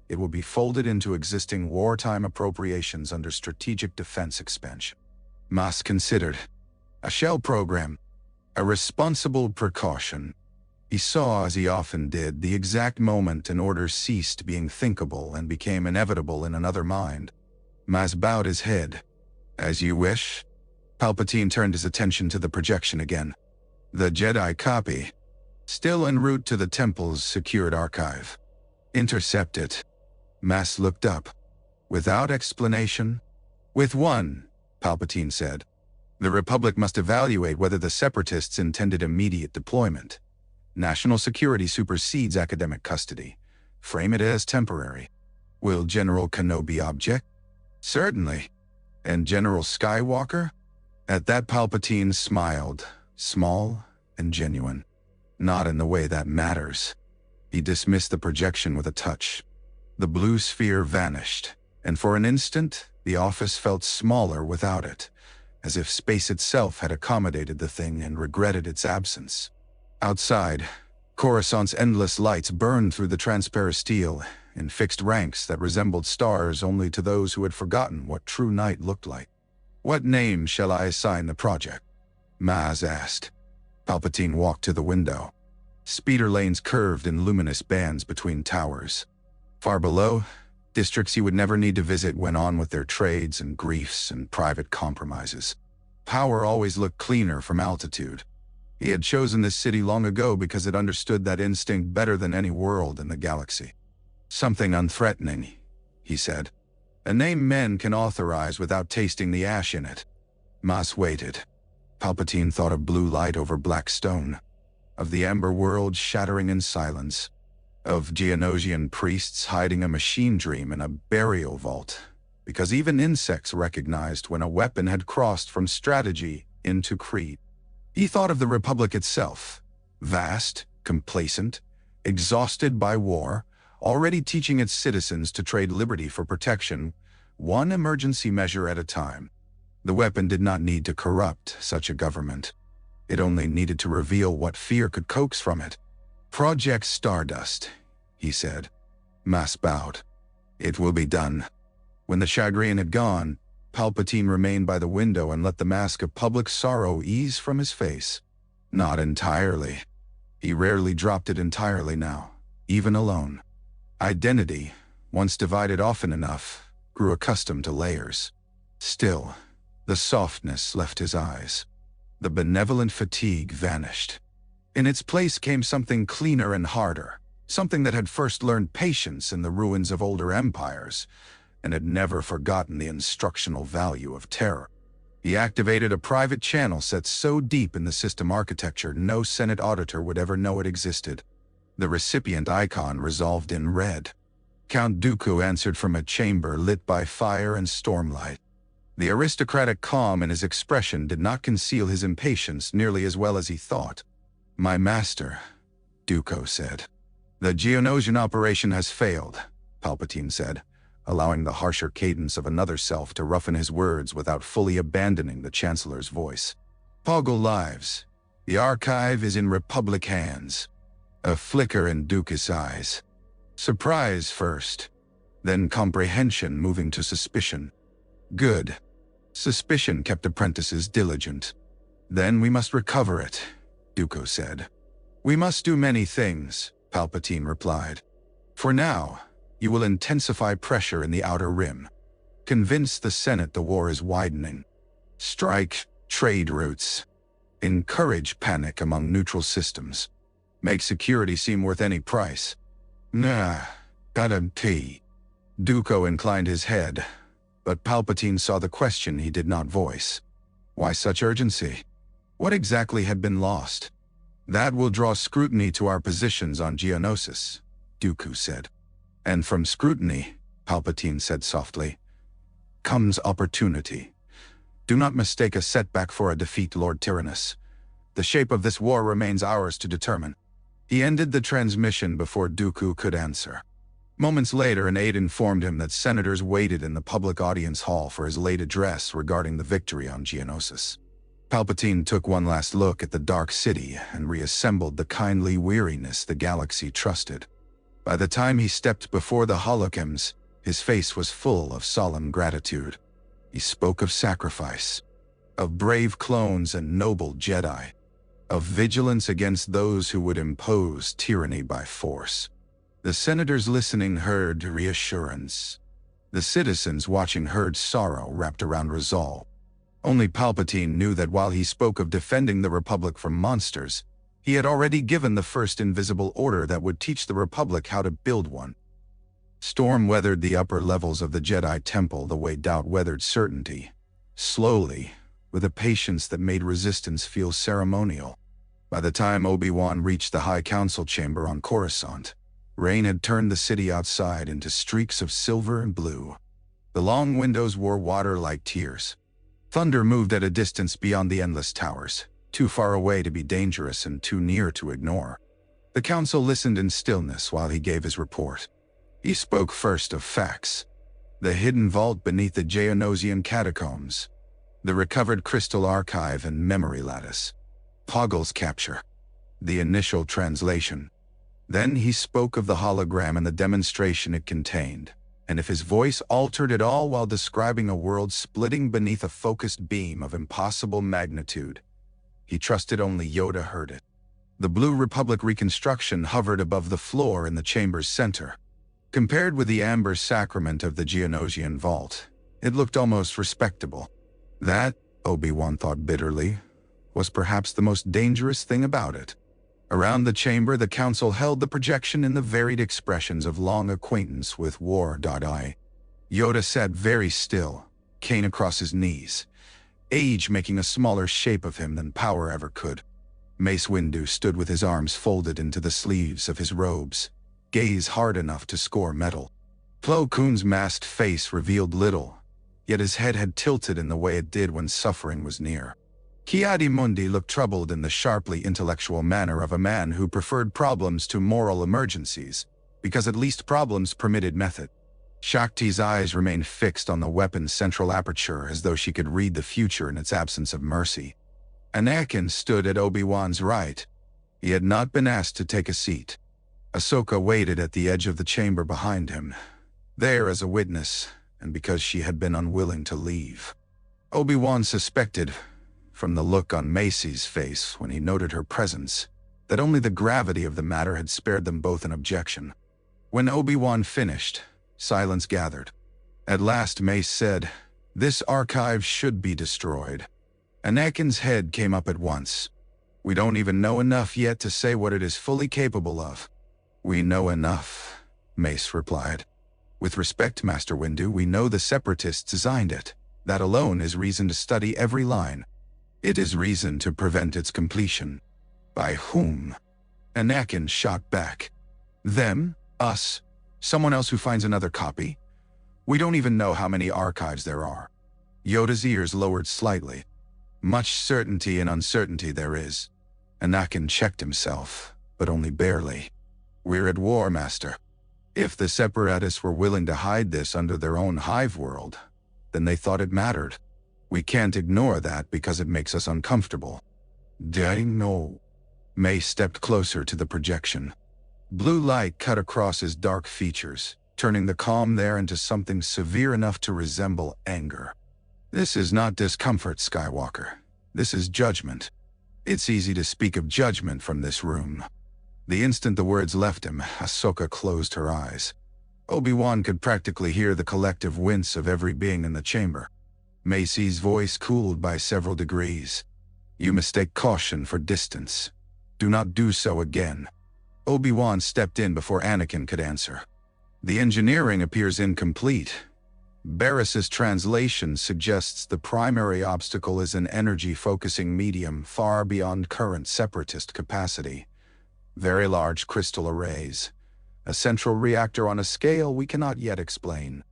It will be folded into existing wartime appropriations under strategic defense expansion. Maz considered. A shell program. A responsible precaution. He saw, as he often did, the exact moment an order ceased being thinkable and became inevitable in another mind. Maz bowed his head. As you wish. Palpatine turned his attention to the projection again. The Jedi copy. Still en route to the temple's secured archive. Intercept it. Maz looked up. Without explanation? With one, Palpatine said. The Republic must evaluate whether the Separatists intended immediate deployment. National security supersedes academic custody. Frame it as temporary. Will General Kenobi object? Certainly. And General Skywalker? At that Palpatine smiled, small and genuine. Not in the way that matters. He dismissed the projection with a touch. The blue sphere vanished, and for an instant, the office felt smaller without it, as if space itself had accommodated the thing and regretted its absence. Outside, Coruscant's endless lights burned through the transparent steel in fixed ranks that resembled stars only to those who had forgotten what true night looked like. What name shall I assign the project? Maz asked. Palpatine walked to the window. Speeder lanes curved in luminous bands between towers. Far below, districts he would never need to visit went on with their trades and griefs and private compromises. Power always looked cleaner from altitude. He had chosen this city long ago because it understood that instinct better than any world in the galaxy. Something unthreatening, he said. A name men can authorize without tasting the ash in it. Mas waited. Palpatine thought of blue light over black stone, of the amber world shattering in silence, of Geonosian priests hiding a machine dream in a burial vault, because even insects recognized when a weapon had crossed from strategy into creed. He thought of the Republic itself, vast, complacent, exhausted by war, already teaching its citizens to trade liberty for protection, one emergency measure at a time. The weapon did not need to corrupt such a government. It only needed to reveal what fear could coax from it. Project Stardust, he said. Mas bowed. It will be done. When the chagrin had gone, Palpatine remained by the window and let the mask of public sorrow ease from his face. Not entirely. He rarely dropped it entirely now, even alone. Identity, once divided often enough, grew accustomed to layers. Still, the softness left his eyes. The benevolent fatigue vanished. In its place came something cleaner and harder, something that had first learned patience in the ruins of older empires, and had never forgotten the instructional value of terror. He activated a private channel set so deep in the system architecture no Senate auditor would ever know it existed. The recipient icon resolved in red. Count Dooku answered from a chamber lit by fire and stormlight. The aristocratic calm in his expression did not conceal his impatience nearly as well as he thought. "My master," Dooku said. "The Geonosian operation has failed," Palpatine said, allowing the harsher cadence of another self to roughen his words without fully abandoning the Chancellor's voice. "Poggle lives. The archive is in Republic hands." A flicker in Dooku's eyes. Surprise first, then comprehension moving to suspicion. Good. Suspicion kept apprentices diligent. "Then we must recover it," Dooku said. "We must do many things," Palpatine replied. "For now, you will intensify pressure in the Outer Rim. Convince the Senate the war is widening. Strike trade routes. Encourage panic among neutral systems. Make security seem worth any price." "Nah, guarantee." Dooku inclined his head, but Palpatine saw the question he did not voice. Why such urgency? What exactly had been lost? "That will draw scrutiny to our positions on Geonosis," Dooku said. "And from scrutiny," Palpatine said softly, "comes opportunity. Do not mistake a setback for a defeat, Lord Tyrannus. The shape of this war remains ours to determine." He ended the transmission before Dooku could answer. Moments later, an aide informed him that senators waited in the public audience hall for his late address regarding the victory on Geonosis. Palpatine took one last look at the dark city and reassembled the kindly weariness the galaxy trusted. By the time he stepped before the Holograms, his face was full of solemn gratitude. He spoke of sacrifice, of brave clones and noble Jedi, of vigilance against those who would impose tyranny by force. The senators listening heard reassurance. The citizens watching heard sorrow wrapped around resolve. Only Palpatine knew that while he spoke of defending the Republic from monsters, he had already given the first invisible order that would teach the Republic how to build one. Storm weathered the upper levels of the Jedi Temple the way doubt weathered certainty, slowly, with a patience that made resistance feel ceremonial. By the time Obi-Wan reached the High Council chamber on Coruscant, rain had turned the city outside into streaks of silver and blue. The long windows wore water like tears. Thunder moved at a distance beyond the endless towers, too far away to be dangerous and too near to ignore. The council listened in stillness while he gave his report. He spoke first of facts. The hidden vault beneath the Geonosian catacombs, the recovered crystal archive and memory lattice, Poggle's capture, the initial translation. Then he spoke of the hologram and the demonstration it contained, and if his voice altered at all while describing a world splitting beneath a focused beam of impossible magnitude, he trusted only Yoda heard it. The Blue Republic reconstruction hovered above the floor in the chamber's center. Compared with the amber sacrament of the Geonosian vault, it looked almost respectable. That, Obi-Wan thought bitterly, was perhaps the most dangerous thing about it. Around the chamber, the council held the projection in the varied expressions of long acquaintance with war. Yoda sat very still, cane across his knees, age making a smaller shape of him than power ever could. Mace Windu stood with his arms folded into the sleeves of his robes, gaze hard enough to score metal. Plo Koon's masked face revealed little, yet his head had tilted in the way it did when suffering was near. Ki-Adi-Mundi looked troubled in the sharply intellectual manner of a man who preferred problems to moral emergencies, because at least problems permitted method. Shakti's eyes remained fixed on the weapon's central aperture as though she could read the future in its absence of mercy. Anakin stood at Obi-Wan's right. He had not been asked to take a seat. Ahsoka waited at the edge of the chamber behind him, there as a witness, and because she had been unwilling to leave. Obi-Wan suspected, from the look on Mace's face when he noted her presence, that only the gravity of the matter had spared them both an objection. When Obi-Wan finished, silence gathered. At last Mace said, "This archive should be destroyed." Anakin's head came up at once. "We don't even know enough yet to say what it is fully capable of." "We know enough," Mace replied. "With respect, Master Windu, we know the Separatists designed it. That alone is reason to study every line. It is reason to prevent its completion." "By whom?" Anakin shot back. "Them? Us? Someone else who finds another copy? We don't even know how many archives there are." Yoda's ears lowered slightly. "Much certainty and uncertainty there is." Anakin checked himself, but only barely. "We're at war, Master. If the Separatists were willing to hide this under their own hive world, then they thought it mattered. We can't ignore that because it makes us uncomfortable." "Dang no." Mace stepped closer to the projection. Blue light cut across his dark features, turning the calm there into something severe enough to resemble anger. "This is not discomfort, Skywalker. This is judgment. It's easy to speak of judgment from this room." The instant the words left him, Ahsoka closed her eyes. Obi-Wan could practically hear the collective wince of every being in the chamber. Mace's voice cooled by several degrees. "You mistake caution for distance. Do not do so again." Obi-Wan stepped in before Anakin could answer. "The engineering appears incomplete. Barris's translation suggests the primary obstacle is an energy-focusing medium far beyond current Separatist capacity. Very large crystal arrays. A central reactor on a scale we cannot yet explain."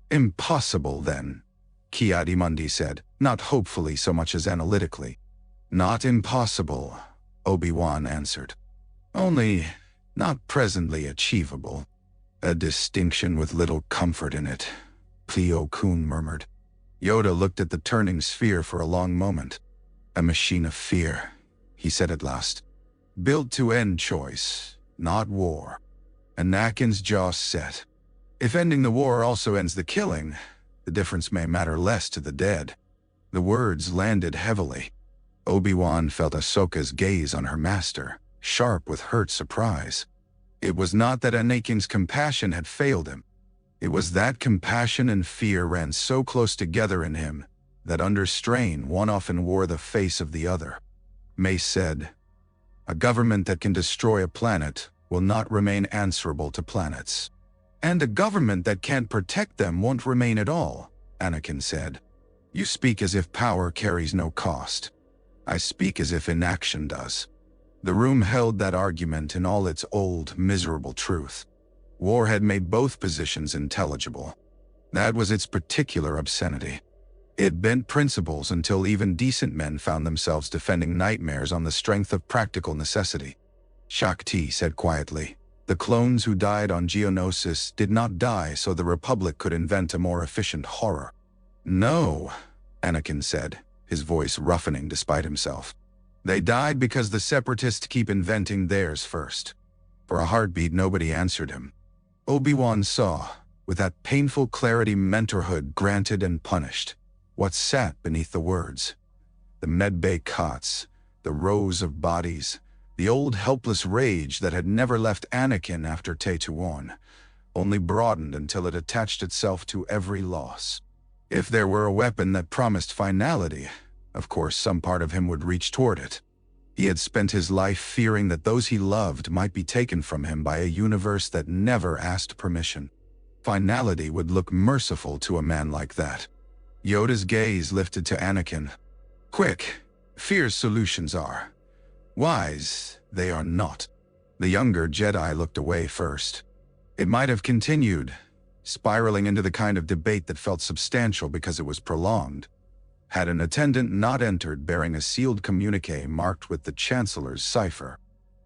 "Impossible, then," Ki-Adi-Mundi said, not hopefully so much as analytically. "Not impossible," Obi-Wan answered. "Only not presently achievable." "A distinction with little comfort in it," Plo Koon murmured. Yoda looked at the turning sphere for a long moment. "A machine of fear," he said at last. "Built to end choice, not war." Anakin's jaw set. "If ending the war also ends the killing, the difference may matter less to the dead." The words landed heavily. Obi-Wan felt Ahsoka's gaze on her master, sharp with hurt surprise. It was not that Anakin's compassion had failed him. It was that compassion and fear ran so close together in him that under strain one often wore the face of the other. Mace said, "A government that can destroy a planet will not remain answerable to planets. And a government that can't protect them won't remain at all," Anakin said. "You speak as if power carries no cost. I speak as if inaction does." The room held that argument in all its old, miserable truth. War had made both positions intelligible. That was its particular obscenity. It bent principles until even decent men found themselves defending nightmares on the strength of practical necessity. Shakti said quietly, "The clones who died on Geonosis did not die so the Republic could invent a more efficient horror." "No," Anakin said, his voice roughening despite himself. "They died because the Separatists keep inventing theirs first." For a heartbeat nobody answered him. Obi-Wan saw, with that painful clarity mentorhood granted and punished, what sat beneath the words. The medbay cots, the rows of bodies, the old helpless rage that had never left Anakin after Tatooine, only broadened until it attached itself to every loss. If there were a weapon that promised finality, Of course, some part of him would reach toward it. He had spent his life fearing that those he loved might be taken from him by a universe that never asked permission. Finality would look merciful to a man like that. Yoda's gaze lifted to Anakin. Quick, fear's solutions are. Wise, they are not. The younger Jedi looked away first. It might have continued, spiraling into the kind of debate that felt substantial because it was prolonged, had an attendant not entered bearing a sealed communique marked with the Chancellor's cipher.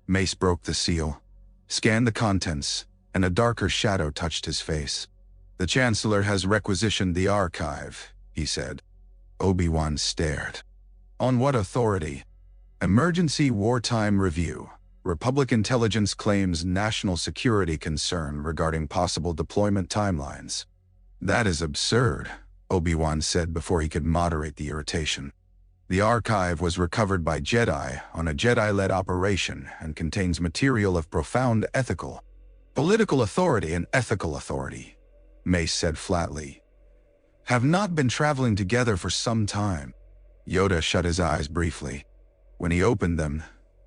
Mace broke the seal, scanned the contents, and a darker shadow touched his face. The Chancellor has requisitioned the archive, he said. Obi-Wan stared. On what authority? Emergency Wartime Review. Republic Intelligence claims national security concern regarding possible deployment timelines. That is absurd, Obi-Wan said before he could moderate the irritation. The archive was recovered by Jedi on a Jedi-led operation and contains material of profound ethical, political authority and ethical authority, Mace said flatly. Have not been traveling together for some time. Yoda shut his eyes briefly. When he opened them,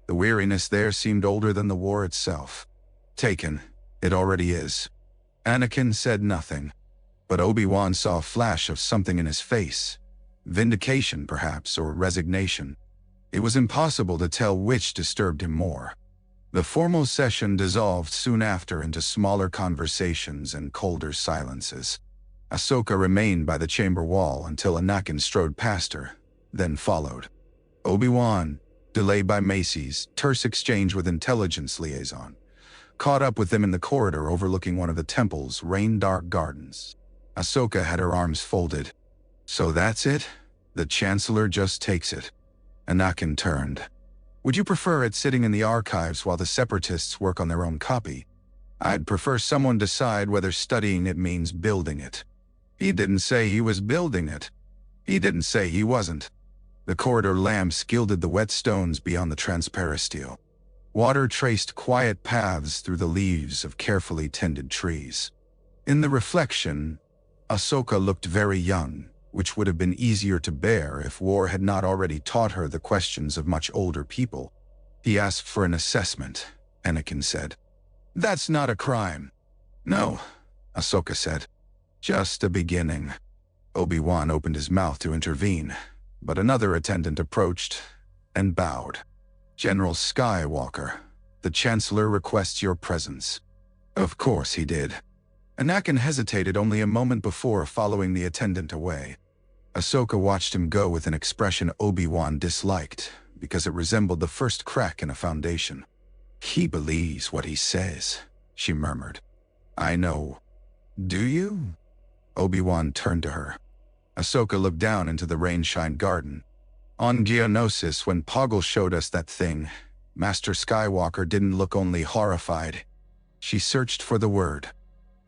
the weariness there seemed older than the war itself. Taken, it already is. Anakin said nothing, but Obi-Wan saw a flash of something in his face. Vindication, perhaps, or resignation. It was impossible to tell which disturbed him more. The formal session dissolved soon after into smaller conversations and colder silences. Ahsoka remained by the chamber wall until Anakin strode past her, then followed. Obi-Wan, delayed by Macy's terse exchange with intelligence liaison, caught up with them in the corridor overlooking one of the temple's rain-dark gardens. Ahsoka had her arms folded. So that's it? The Chancellor just takes it. Anakin turned. Would you prefer it sitting in the archives while the Separatists work on their own copy? I'd prefer someone decide whether studying it means building it. He didn't say he was building it. He didn't say he wasn't. The corridor lamps gilded the wet stones beyond the transparisteel. Water traced quiet paths through the leaves of carefully tended trees. In the reflection, Ahsoka looked very young, which would have been easier to bear if war had not already taught her the questions of much older people. He asked for an assessment, Anakin said. That's not a crime. No, Ahsoka said. Just a beginning. Obi-Wan opened his mouth to intervene, but another attendant approached and bowed. General Skywalker, the Chancellor requests your presence. Of course he did. Anakin hesitated only a moment before following the attendant away. Ahsoka watched him go with an expression Obi-Wan disliked, because it resembled the first crack in a foundation. He believes what he says, she murmured. I know. Do you? Obi-Wan turned to her. Ahsoka looked down into the rain-shined garden. On Geonosis, when Poggle showed us that thing, Master Skywalker didn't look only horrified. She searched for the word,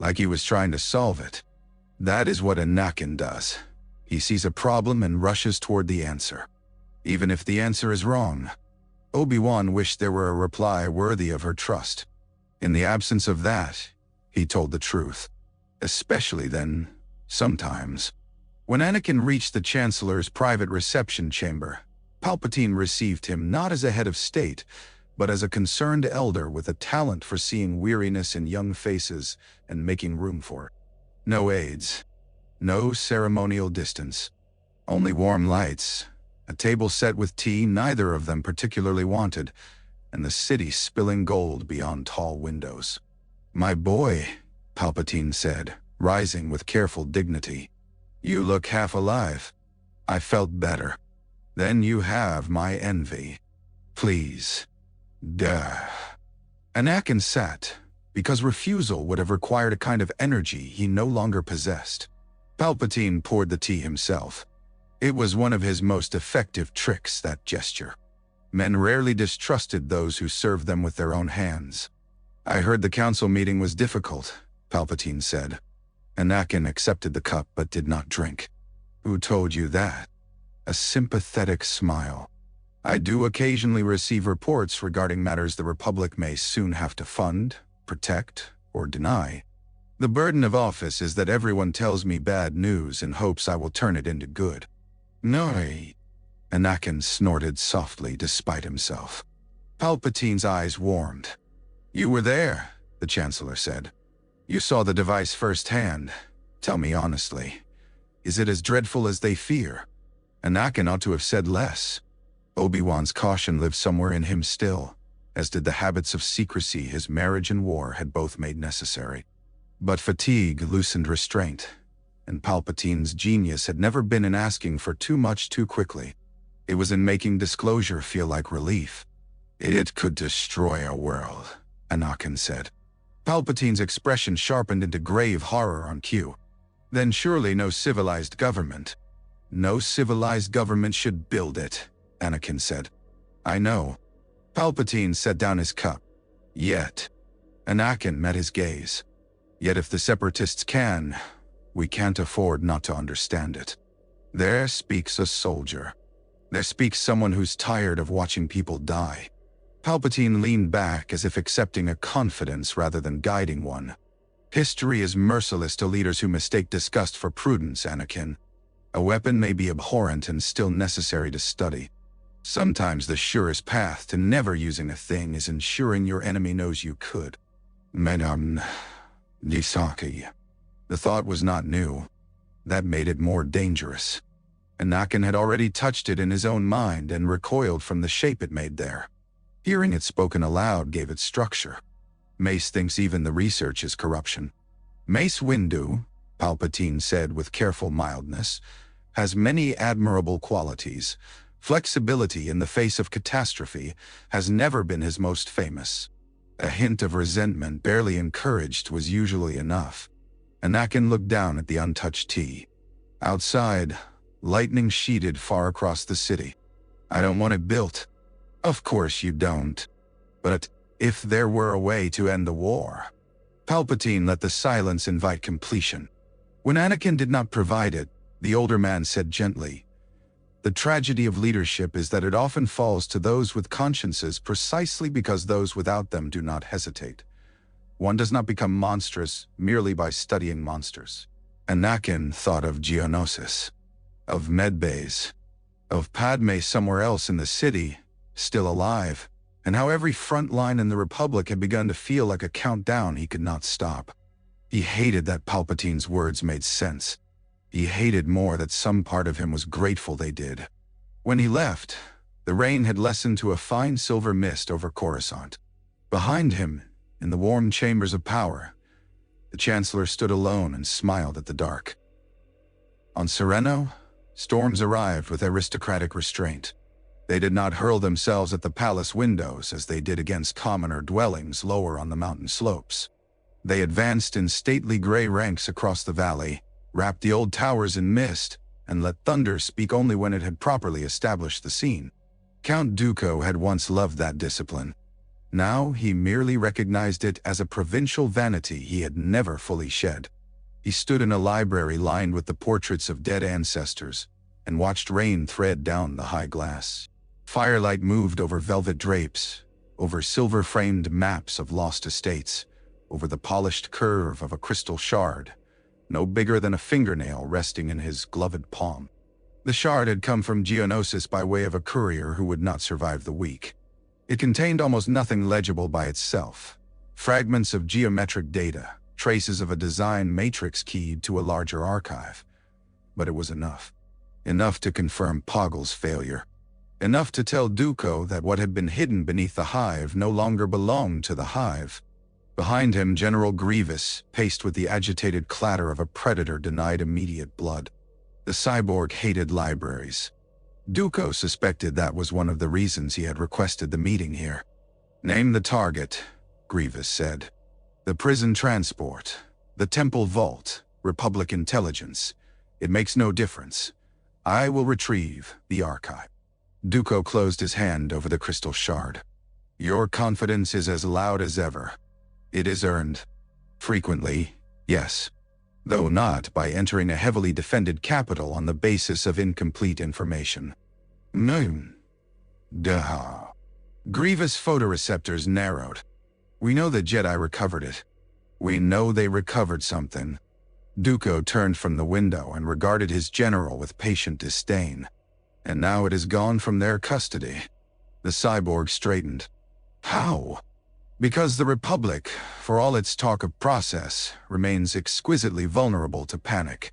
like he was trying to solve it. That is what Anakin does. He sees a problem and rushes toward the answer, even if the answer is wrong. Obi-Wan wished there were a reply worthy of her trust. In the absence of that, he told the truth. Especially then, sometimes. When Anakin reached the Chancellor's private reception chamber, Palpatine received him not as a head of state, but as a concerned elder with a talent for seeing weariness in young faces and making room for it. No aides. No ceremonial distance. Only warm lights, a table set with tea neither of them particularly wanted, and the city spilling gold beyond tall windows. My boy, Palpatine said, rising with careful dignity. You look half alive. I felt better. Then you have my envy. Please. Duh. Anakin sat, because refusal would have required a kind of energy he no longer possessed. Palpatine poured the tea himself. It was one of his most effective tricks, that gesture. Men rarely distrusted those who served them with their own hands. I heard the council meeting was difficult, Palpatine said. Anakin accepted the cup but did not drink. Who told you that? A sympathetic smile. I do occasionally receive reports regarding matters the Republic may soon have to fund, protect, or deny. The burden of office is that everyone tells me bad news in hopes I will turn it into good. No, Anakin snorted softly despite himself. Palpatine's eyes warmed. "You were there," the Chancellor said. "You saw the device firsthand. Tell me honestly, is it as dreadful as they fear?" Anakin ought to have said less. Obi-Wan's caution lived somewhere in him still, as did the habits of secrecy his marriage and war had both made necessary. But fatigue loosened restraint, and Palpatine's genius had never been in asking for too much too quickly. It was in making disclosure feel like relief. "It could destroy a world," Anakin said. Palpatine's expression sharpened into grave horror on cue. "Then surely no civilized government." "No civilized government should build it," Anakin said. "I know." Palpatine set down his cup. "Yet." Anakin met his gaze. "Yet if the Separatists can, we can't afford not to understand it. There speaks a soldier. There speaks someone who's tired of watching people die." Palpatine leaned back as if accepting a confidence rather than guiding one. "History is merciless to leaders who mistake disgust for prudence, Anakin. A weapon may be abhorrent and still necessary to study. Sometimes the surest path to never using a thing is ensuring your enemy knows you could." Madame Nisaki. The thought was not new. That made it more dangerous. Anakin had already touched it in his own mind and recoiled from the shape it made there. Hearing it spoken aloud gave it structure. "Mace thinks even the research is corruption." "Mace Windu," Palpatine said with careful mildness, "has many admirable qualities. Flexibility in the face of catastrophe has never been his most famous." A hint of resentment, barely encouraged, was usually enough. Anakin looked down at the untouched tea. Outside, lightning sheeted far across the city. "I don't want it built." "Of course you don't. But if there were a way to end the war..." Palpatine let the silence invite completion. When Anakin did not provide it, the older man said gently, "The tragedy of leadership is that it often falls to those with consciences precisely because those without them do not hesitate. One does not become monstrous merely by studying monsters." Anakin thought of Geonosis, of medbays, of Padmé somewhere else in the city, still alive, and how every front line in the Republic had begun to feel like a countdown he could not stop. He hated that Palpatine's words made sense. He hated more that some part of him was grateful they did. When he left, the rain had lessened to a fine silver mist over Coruscant. Behind him, in the warm chambers of power, the Chancellor stood alone and smiled at the dark. On Sereno, storms arrived with aristocratic restraint. They did not hurl themselves at the palace windows as they did against commoner dwellings lower on the mountain slopes. They advanced in stately gray ranks across the valley, wrapped the old towers in mist, and let thunder speak only when it had properly established the scene. Count Dooku had once loved that discipline. Now he merely recognized it as a provincial vanity he had never fully shed. He stood in a library lined with the portraits of dead ancestors, and watched rain thread down the high glass. Firelight moved over velvet drapes, over silver-framed maps of lost estates, over the polished curve of a crystal shard, no bigger than a fingernail resting in his gloved palm. The shard had come from Geonosis by way of a courier who would not survive the week. It contained almost nothing legible by itself. Fragments of geometric data, traces of a design matrix keyed to a larger archive. But it was enough. Enough to confirm Poggle's failure. Enough to tell Dooku that what had been hidden beneath the hive no longer belonged to the hive. Behind him, General Grievous paced with the agitated clatter of a predator denied immediate blood. The cyborg hated libraries. Dooku suspected that was one of the reasons he had requested the meeting here. "Name the target," Grievous said. "The prison transport, the temple vault, Republic intelligence. It makes no difference. I will retrieve the archive." Dooku closed his hand over the crystal shard. "Your confidence is as loud as ever. It is earned. Frequently, yes. Though not by entering a heavily defended capital on the basis of incomplete information." Duh. Grievous photoreceptors narrowed. "We know the Jedi recovered it. We know they recovered something." Dooku turned from the window and regarded his general with patient disdain. and now it is gone from their custody. The cyborg straightened. How? Because the Republic, for all its talk of process, remains exquisitely vulnerable to panic.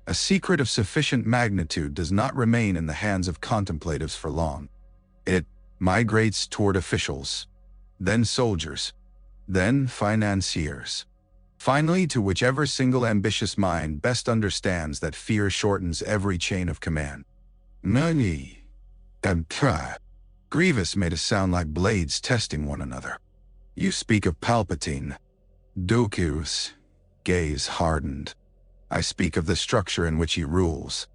A secret of sufficient magnitude does not remain in the hands of contemplatives for long. It migrates toward officials, then soldiers, then financiers. Finally, to whichever single ambitious mind best understands that fear shortens every chain of command. Nani. Grievous made a sound like blades testing one another. You speak of Palpatine. Dooku's gaze hardened. I speak of the structure in which he rules.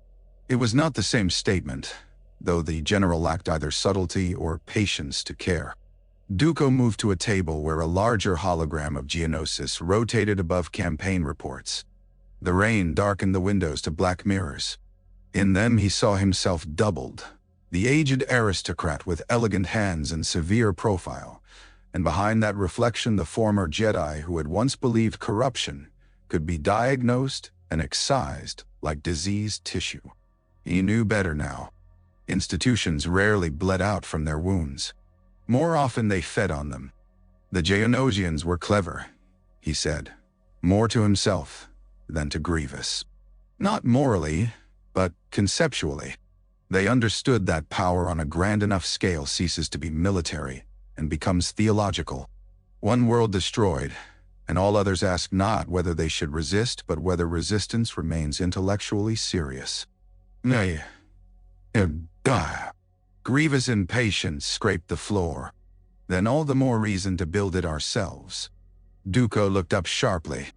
It was not the same statement, though the general lacked either subtlety or patience to care. Dooku moved to a table where a larger hologram of Geonosis rotated above campaign reports. The rain darkened the windows to black mirrors. In them he saw himself doubled, the aged aristocrat with elegant hands and severe profile, and behind that reflection the former Jedi who had once believed corruption could be diagnosed and excised like diseased tissue. He knew better now. Institutions rarely bled out from their wounds. More often they fed on them. The Geonosians were clever, he said, more to himself than to Grievous. Not morally, but conceptually. They understood that power on a grand enough scale ceases to be military and becomes theological. One world destroyed, and all others ask not whether they should resist, but whether resistance remains intellectually serious. Nay, Grievous' impatience scraped the floor. Then all the more reason to build it ourselves. Dooku looked up sharply.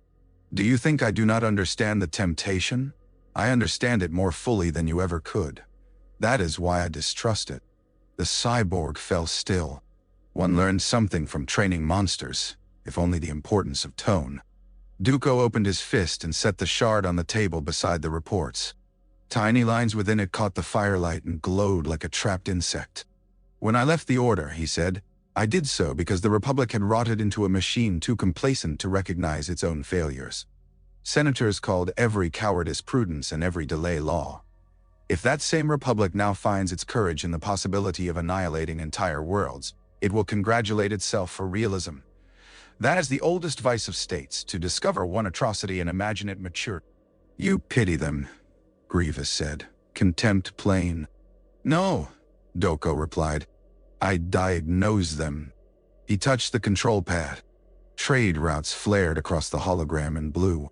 Do you think I do not understand the temptation? I understand it more fully than you ever could. That is why I distrust it. The cyborg fell still. One learned something from training monsters, if only the importance of tone. Dooku opened his fist and set the shard on the table beside the reports. Tiny lines within it caught the firelight and glowed like a trapped insect. When I left the Order, he said, I did so because the Republic had rotted into a machine too complacent to recognize its own failures. Senators called every cowardice prudence and every delay law. If that same Republic now finds its courage in the possibility of annihilating entire worlds, it will congratulate itself for realism. That is the oldest vice of states, to discover one atrocity and imagine it mature. You pity them, Grievous said, contempt plain. No, Dooku replied. I diagnose them. He touched the control pad. Trade routes flared across the hologram in blue.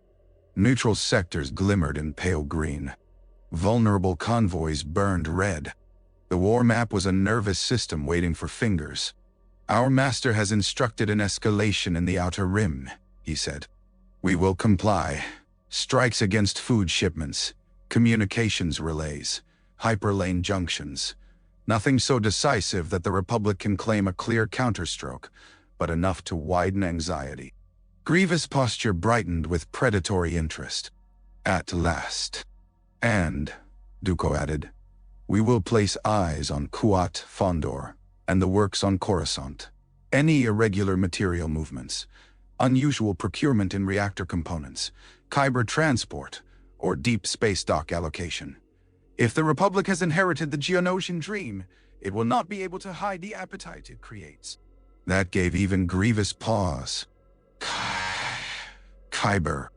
Neutral sectors glimmered in pale green. Vulnerable convoys burned red. The war map was a nervous system waiting for fingers. Our master has instructed an escalation in the Outer Rim, he said. We will comply. Strikes against food shipments, communications relays, hyperlane junctions. Nothing so decisive that the Republic can claim a clear counterstroke, but enough to widen anxiety. Grievous' posture brightened with predatory interest. At last. And, Dooku added, we will place eyes on Kuat Fondor and the works on Coruscant. Any irregular material movements, unusual procurement in reactor components, Kyber transport, or deep space dock allocation. If the Republic has inherited the Geonosian dream, it will not be able to hide the appetite it creates. That gave even Grievous pause. Kyber.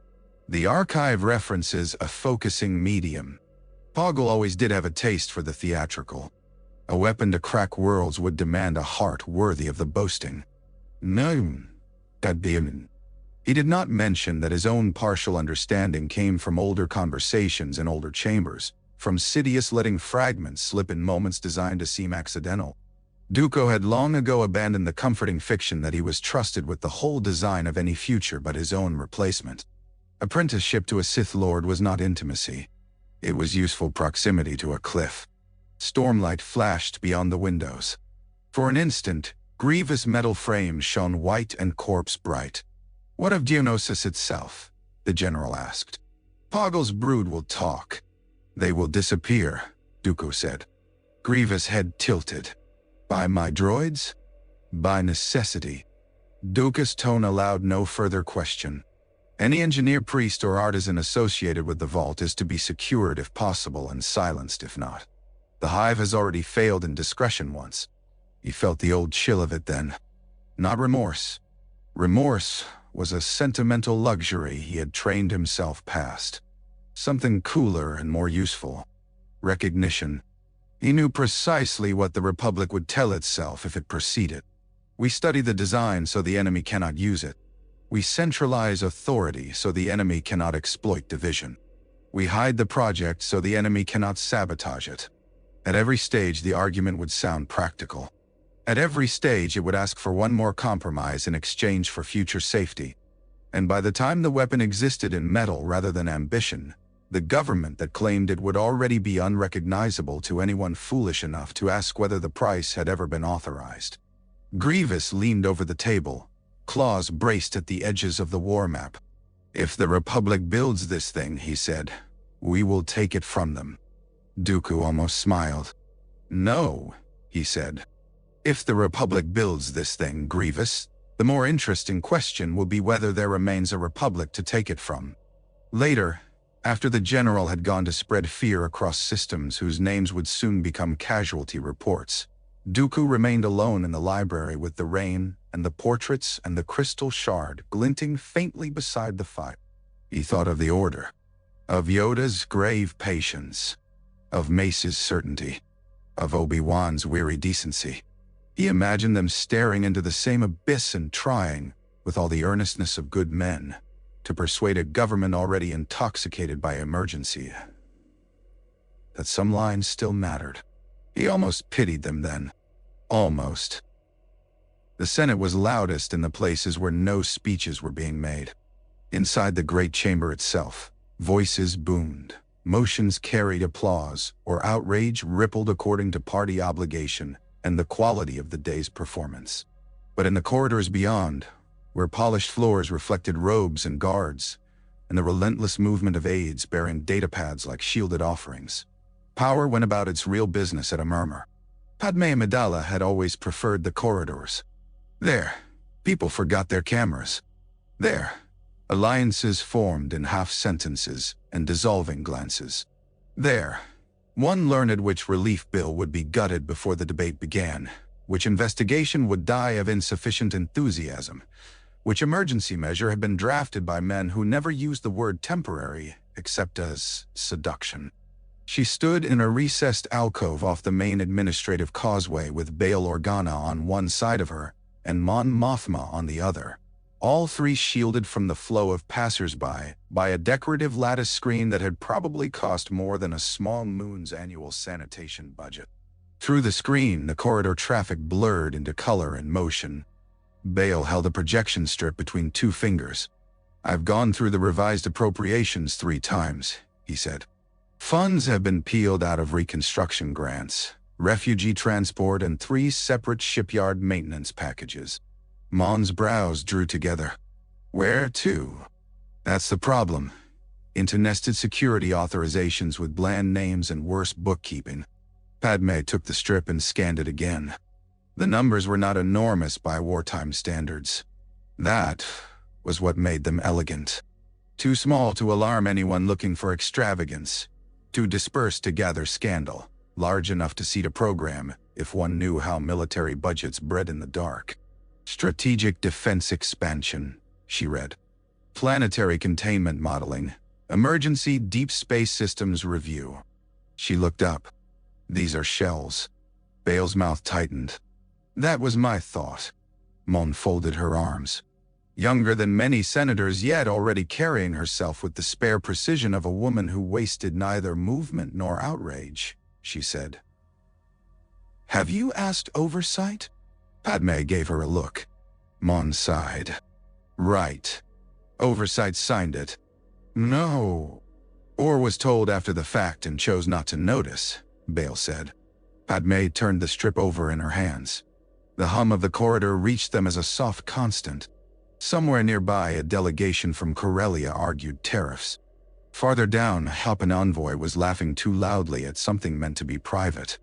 The archive references a focusing medium. Poggle always did have a taste for the theatrical. A weapon to crack worlds would demand a heart worthy of the boasting. No, he did not mention that his own partial understanding came from older conversations in older chambers, from Sidious letting fragments slip in moments designed to seem accidental. Dooku had long ago abandoned the comforting fiction that he was trusted with the whole design of any future but his own replacement. Apprenticeship to a Sith Lord was not intimacy. It was useful proximity to a cliff. Stormlight flashed beyond the windows. For an instant, Grievous' metal frame shone white and corpse bright. What of Geonosis itself? The general asked. Poggle's brood will talk. They will disappear, Dooku said. Grievous' head tilted. By my droids? By necessity. Dooku's tone allowed no further question. Any engineer, priest, or artisan associated with the vault is to be secured if possible and silenced if not. The hive has already failed in discretion once. He felt the old chill of it then. Not remorse. Remorse was a sentimental luxury he had trained himself past. Something cooler and more useful. Recognition. He knew precisely what the Republic would tell itself if it proceeded. We study the design so the enemy cannot use it. We centralize authority so the enemy cannot exploit division. We hide the project so the enemy cannot sabotage it. At every stage, the argument would sound practical. At every stage, it would ask for one more compromise in exchange for future safety. And by the time the weapon existed in metal rather than ambition, the government that claimed it would already be unrecognizable to anyone foolish enough to ask whether the price had ever been authorized. Grievous leaned over the table, claws braced at the edges of the war map. "If the Republic builds this thing," he said, "we will take it from them." Dooku almost smiled. "No," he said. "If the Republic builds this thing, Grievous, the more interesting question will be whether there remains a Republic to take it from." Later, after the general had gone to spread fear across systems whose names would soon become casualty reports, Dooku remained alone in the library with the rain and the portraits and the crystal shard glinting faintly beside the fire. He thought of the Order, of Yoda's grave patience, of Mace's certainty, of Obi-Wan's weary decency. He imagined them staring into the same abyss and trying, with all the earnestness of good men, to persuade a government already intoxicated by emergency that some lines still mattered. He almost pitied them then. Almost. The Senate was loudest in the places where no speeches were being made. Inside the great chamber itself, voices boomed, motions carried applause, or outrage rippled according to party obligation and the quality of the day's performance. But in the corridors beyond, where polished floors reflected robes and guards, and the relentless movement of aides bearing datapads like shielded offerings, power went about its real business at a murmur. Padmé Amidala had always preferred the corridors. There, people forgot their cameras. There, alliances formed in half-sentences and dissolving glances. There, one learned which relief bill would be gutted before the debate began, which investigation would die of insufficient enthusiasm, which emergency measure had been drafted by men who never used the word temporary except as seduction. She stood in a recessed alcove off the main administrative causeway with Bail Organa on one side of her and Mon Mothma on the other, all three shielded from the flow of passers-by by a decorative lattice screen that had probably cost more than a small moon's annual sanitation budget. Through the screen, the corridor traffic blurred into color and motion. Bail held a projection strip between two fingers. "I've gone through the revised appropriations 3 times, he said. Funds have been peeled out of reconstruction grants, refugee transport, and 3 separate shipyard maintenance packages. Mon's brows drew together. Where to? That's the problem. Into nested security authorizations with bland names and worse bookkeeping. Padmé took the strip and scanned it again. The numbers were not enormous by wartime standards. That was what made them elegant. Too small to alarm anyone looking for extravagance. Too dispersed to gather scandal. Large enough to seat a program if one knew how military budgets bred in the dark. Strategic defense expansion, she read. Planetary containment modeling. Emergency deep space systems review. She looked up. These are shells. Bail's mouth tightened. That was my thought. Mon folded her arms. Younger than many senators, yet already carrying herself with the spare precision of a woman who wasted neither movement nor outrage, she said. Have you asked oversight? Padmé gave her a look. Mon sighed. Right. Oversight signed it. No. Or was told after the fact and chose not to notice, Bail said. Padmé turned the strip over in her hands. The hum of the corridor reached them as a soft constant. Somewhere nearby, a delegation from Corellia argued tariffs. Farther down, a Halpan envoy was laughing too loudly at something meant to be private.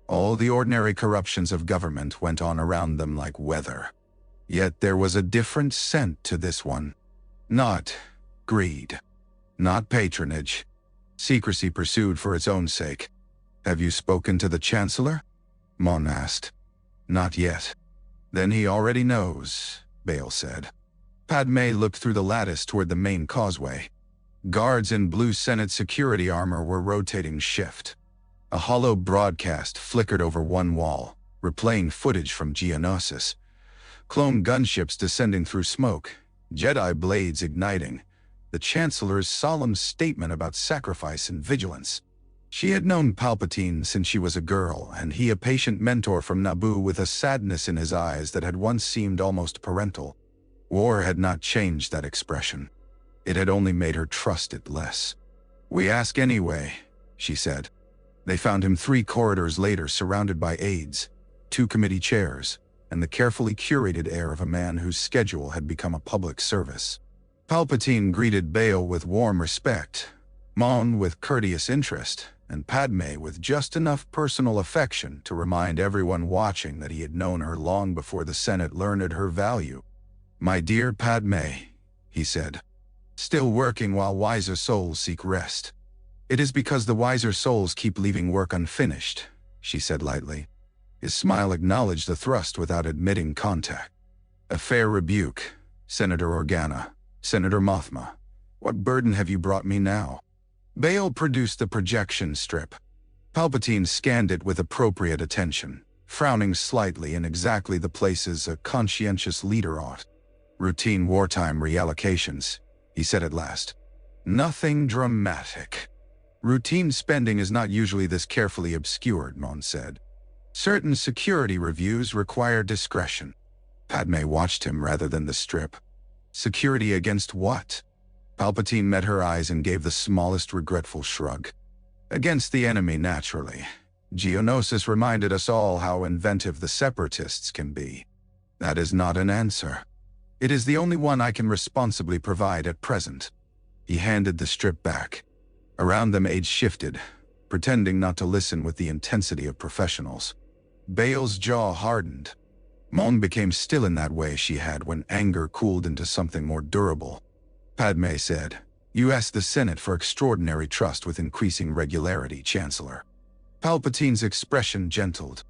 All the ordinary corruptions of government went on around them like weather. Yet there was a different scent to this one. Not greed. Not patronage. Secrecy pursued for its own sake. "Have you spoken to the Chancellor?" Mon asked. "Not yet." "Then he already knows," Bail said. Padmé looked through the lattice toward the main causeway. Guards in blue Senate security armor were rotating shift. A hollow broadcast flickered over one wall, replaying footage from Geonosis. Clone gunships descending through smoke, Jedi blades igniting, the Chancellor's solemn statement about sacrifice and vigilance. She had known Palpatine since she was a girl, and he a patient mentor from Naboo with a sadness in his eyes that had once seemed almost parental. War had not changed that expression. It had only made her trust it less. "We ask anyway," she said. They found him 3 corridors later, surrounded by aides, 2 committee chairs, and the carefully curated air of a man whose schedule had become a public service. Palpatine greeted Bail with warm respect, Mon with courteous interest, and Padmé with just enough personal affection to remind everyone watching that he had known her long before the Senate learned her value. "My dear Padmé," he said, "still working while wiser souls seek rest." "It is because the wiser souls keep leaving work unfinished," she said lightly. His smile acknowledged the thrust without admitting contact. "A fair rebuke, Senator Organa, Senator Mothma. What burden have you brought me now?" Bail produced the projection strip. Palpatine scanned it with appropriate attention, frowning slightly in exactly the places a conscientious leader ought. "Routine wartime reallocations," he said at last. "Nothing dramatic." "Routine spending is not usually this carefully obscured," Mon said. "Certain security reviews require discretion." Padmé watched him rather than the strip. "Security against what?" Palpatine met her eyes and gave the smallest regretful shrug. "Against the enemy, naturally. Geonosis reminded us all how inventive the Separatists can be. That is not an answer. It is the only one I can responsibly provide at present." He handed the strip back. Around them aides shifted, pretending not to listen with the intensity of professionals. Bail's jaw hardened. Mon became still in that way she had when anger cooled into something more durable. Padmé said, "You asked the Senate for extraordinary trust with increasing regularity, Chancellor." Palpatine's expression gentled.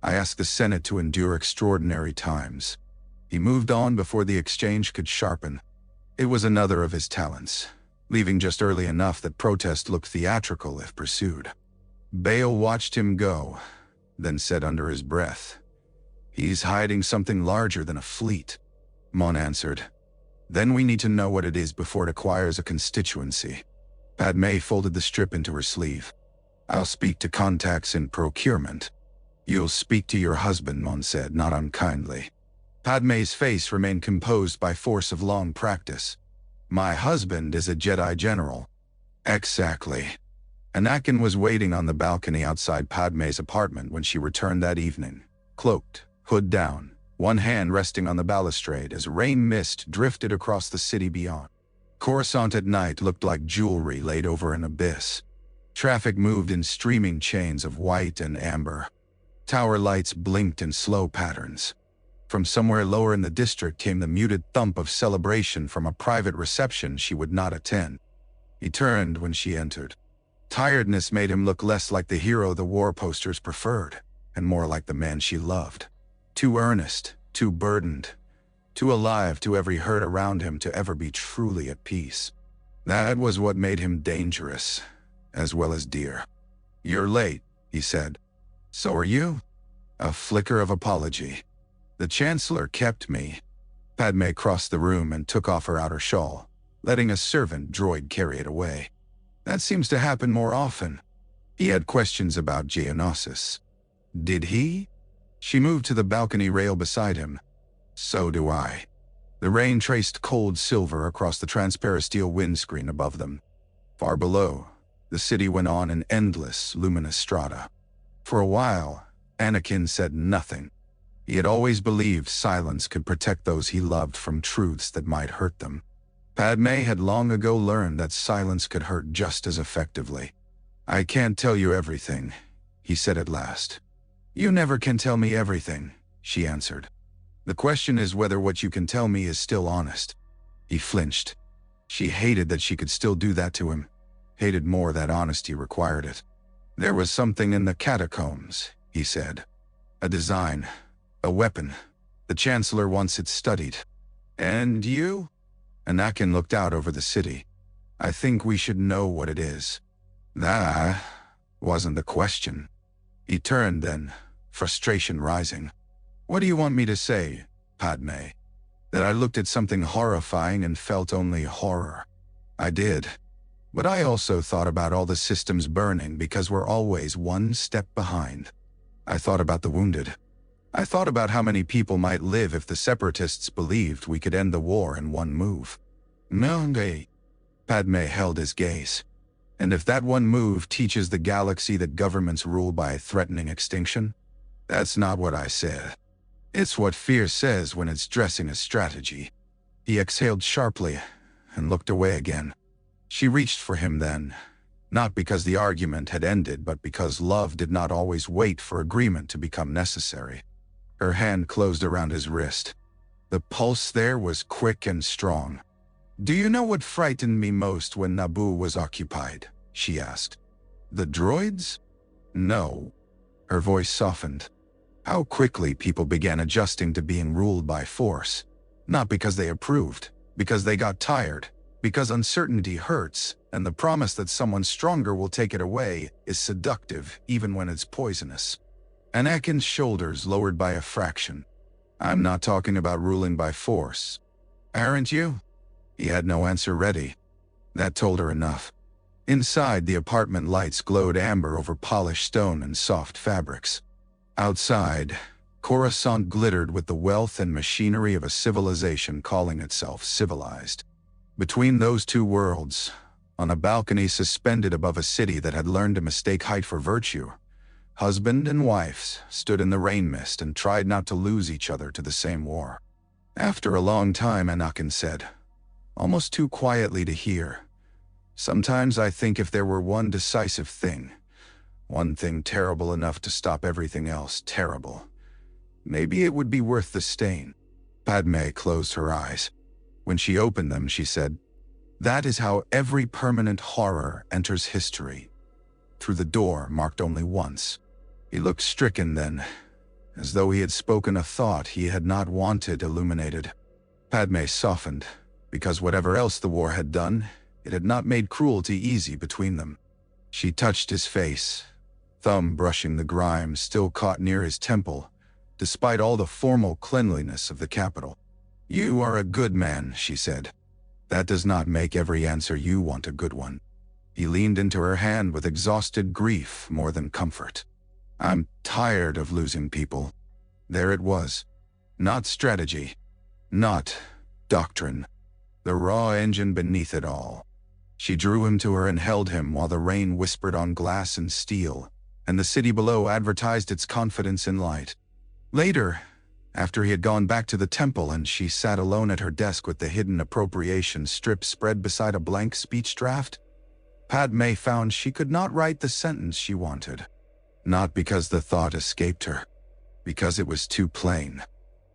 "I asked the Senate to endure extraordinary times." He moved on before the exchange could sharpen. It was another of his talents, leaving just early enough that protest looked theatrical if pursued. Bail watched him go, then said under his breath, "He's hiding something larger than a fleet." Mon answered, "Then we need to know what it is before it acquires a constituency." Padmé folded the strip into her sleeve. "I'll speak to contacts in procurement." "You'll speak to your husband," Mon said, not unkindly. Padmé's face remained composed by force of long practice. "My husband is a Jedi general." "Exactly." Anakin was waiting on the balcony outside Padmé's apartment when she returned that evening, cloaked, hood down, one hand resting on the balustrade as rain mist drifted across the city beyond. Coruscant at night looked like jewelry laid over an abyss. Traffic moved in streaming chains of white and amber. Tower lights blinked in slow patterns. From somewhere lower in the district came the muted thump of celebration from a private reception she would not attend. He turned when she entered. Tiredness made him look less like the hero the war posters preferred, and more like the man she loved. Too earnest, too burdened, too alive to every hurt around him to ever be truly at peace. That was what made him dangerous, as well as dear. "You're late," he said. "So are you?" A flicker of apology. "The Chancellor kept me." Padmé crossed the room and took off her outer shawl, letting a servant droid carry it away. "That seems to happen more often." He had questions about Geonosis. "Did he?" She moved to the balcony rail beside him. "So do I." The rain traced cold silver across the transparent steel windscreen above them. Far below, the city went on in endless, luminous strata. For a while, Anakin said nothing. He had always believed silence could protect those he loved from truths that might hurt them. Padmé had long ago learned that silence could hurt just as effectively. "I can't tell you everything," he said at last. "You never can tell me everything," she answered. "The question is whether what you can tell me is still honest." He flinched. She hated that she could still do that to him, hated more that honesty required it. There was something in the catacombs, he said. A design, a weapon. The Chancellor wants it studied. And you? Anakin looked out over the city. I think we should know what it is. That wasn't the question. He turned then, frustration rising. What do you want me to say, Padmé? That I looked at something horrifying and felt only horror. I did. But I also thought about all the systems burning because we're always one step behind. I thought about the wounded. I thought about how many people might live if the Separatists believed we could end the war in one move. No, Padmé held his gaze. And if that one move teaches the galaxy that governments rule by threatening extinction? That's not what I said. It's what fear says when it's dressing as strategy. He exhaled sharply and looked away again. She reached for him then, not because the argument had ended, but because love did not always wait for agreement to become necessary. Her hand closed around his wrist. The pulse there was quick and strong. Do you know what frightened me most when Naboo was occupied? She asked. The droids? No. Her voice softened. How quickly people began adjusting to being ruled by force. Not because they approved, because they got tired, because uncertainty hurts, and the promise that someone stronger will take it away is seductive even when it's poisonous. Anakin's shoulders lowered by a fraction. I'm not talking about ruling by force. Aren't you? He had no answer ready. That told her enough. Inside, the apartment lights glowed amber over polished stone and soft fabrics. Outside, Coruscant glittered with the wealth and machinery of a civilization calling itself civilized. Between those two worlds, on a balcony suspended above a city that had learned to mistake height for virtue, husband and wife stood in the rain mist and tried not to lose each other to the same war. After a long time, Anakin said, almost too quietly to hear, sometimes I think if there were one decisive thing, one thing terrible enough to stop everything else terrible, maybe it would be worth the stain. Padmé closed her eyes. When she opened them, she said, that is how every permanent horror enters history, through the door marked only once. He looked stricken then, as though he had spoken a thought he had not wanted illuminated. Padmé softened, because whatever else the war had done, it had not made cruelty easy between them. She touched his face, thumb brushing the grime still caught near his temple, despite all the formal cleanliness of the capital. You are a good man, she said. That does not make every answer you want a good one. He leaned into her hand with exhausted grief more than comfort. I'm tired of losing people. There it was. Not strategy. Not doctrine. The raw engine beneath it all. She drew him to her and held him while the rain whispered on glass and steel, and the city below advertised its confidence in light. Later, after he had gone back to the temple and she sat alone at her desk with the hidden appropriation strip spread beside a blank speech draft, Padmé found she could not write the sentence she wanted. Not because the thought escaped her, because it was too plain.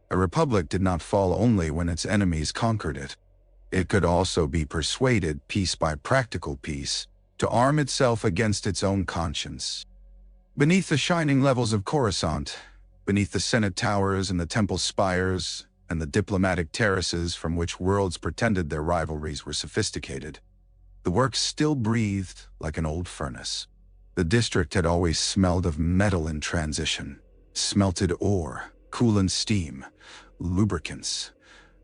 A republic did not fall only when its enemies conquered it. It could also be persuaded, piece by practical piece, to arm itself against its own conscience. Beneath the shining levels of Coruscant, beneath the Senate towers and the temple spires, and the diplomatic terraces from which worlds pretended their rivalries were sophisticated, the works still breathed like an old furnace. The district had always smelled of metal in transition, smelted ore, coolant steam, lubricants,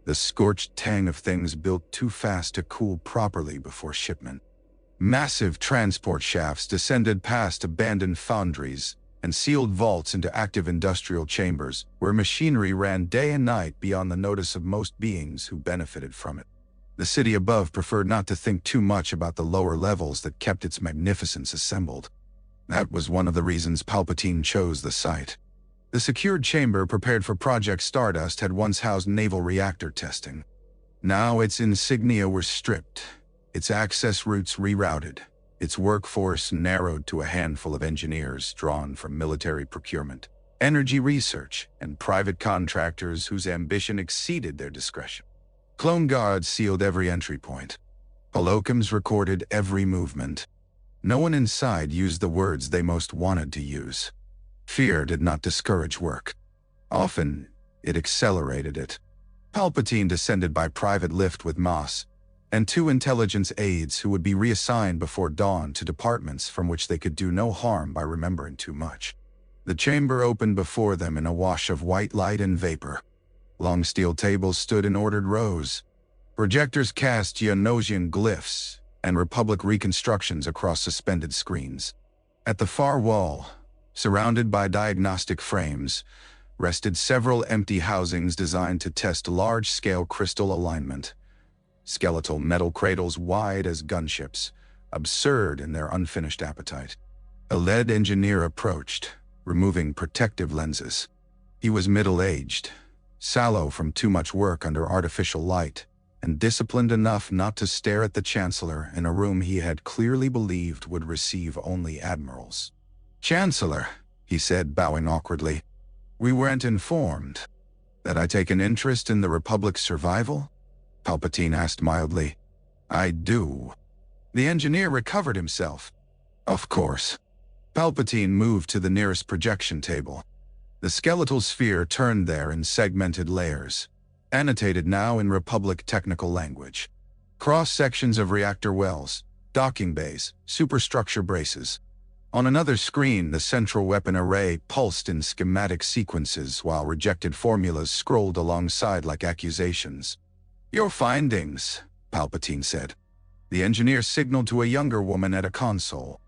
the scorched tang of things built too fast to cool properly before shipment. Massive transport shafts descended past abandoned foundries and sealed vaults into active industrial chambers where machinery ran day and night beyond the notice of most beings who benefited from it. The city above preferred not to think too much about the lower levels that kept its magnificence assembled. That was one of the reasons Palpatine chose the site. The secured chamber prepared for Project Stardust had once housed naval reactor testing. Now its insignia were stripped, its access routes rerouted, its workforce narrowed to a handful of engineers drawn from military procurement, energy research, and private contractors whose ambition exceeded their discretion. Clone guards sealed every entry point. Holocoms recorded every movement. No one inside used the words they most wanted to use. Fear did not discourage work. Often, it accelerated it. Palpatine descended by private lift with Moss and 2 intelligence aides who would be reassigned before dawn to departments from which they could do no harm by remembering too much. The chamber opened before them in a wash of white light and vapor. Long steel tables stood in ordered rows. Projectors cast Geonosian glyphs and Republic reconstructions across suspended screens. At the far wall, surrounded by diagnostic frames, rested several empty housings designed to test large-scale crystal alignment. Skeletal metal cradles wide as gunships, absurd in their unfinished appetite. A lead engineer approached, removing protective lenses. He was middle-aged, sallow from too much work under artificial light, and disciplined enough not to stare at the Chancellor in a room he had clearly believed would receive only admirals. "Chancellor," he said, bowing awkwardly, "we weren't informed. That I take an interest in the Republic's survival?" Palpatine asked mildly. "I do." The engineer recovered himself. "Of course." Palpatine moved to the nearest projection table. The skeletal sphere turned there in segmented layers, annotated now in Republic technical language. Cross-sections of reactor wells, docking bays, superstructure braces. On another screen, the central weapon array pulsed in schematic sequences while rejected formulas scrolled alongside like accusations. "Your findings," Palpatine said. The engineer signaled to a younger woman at a console.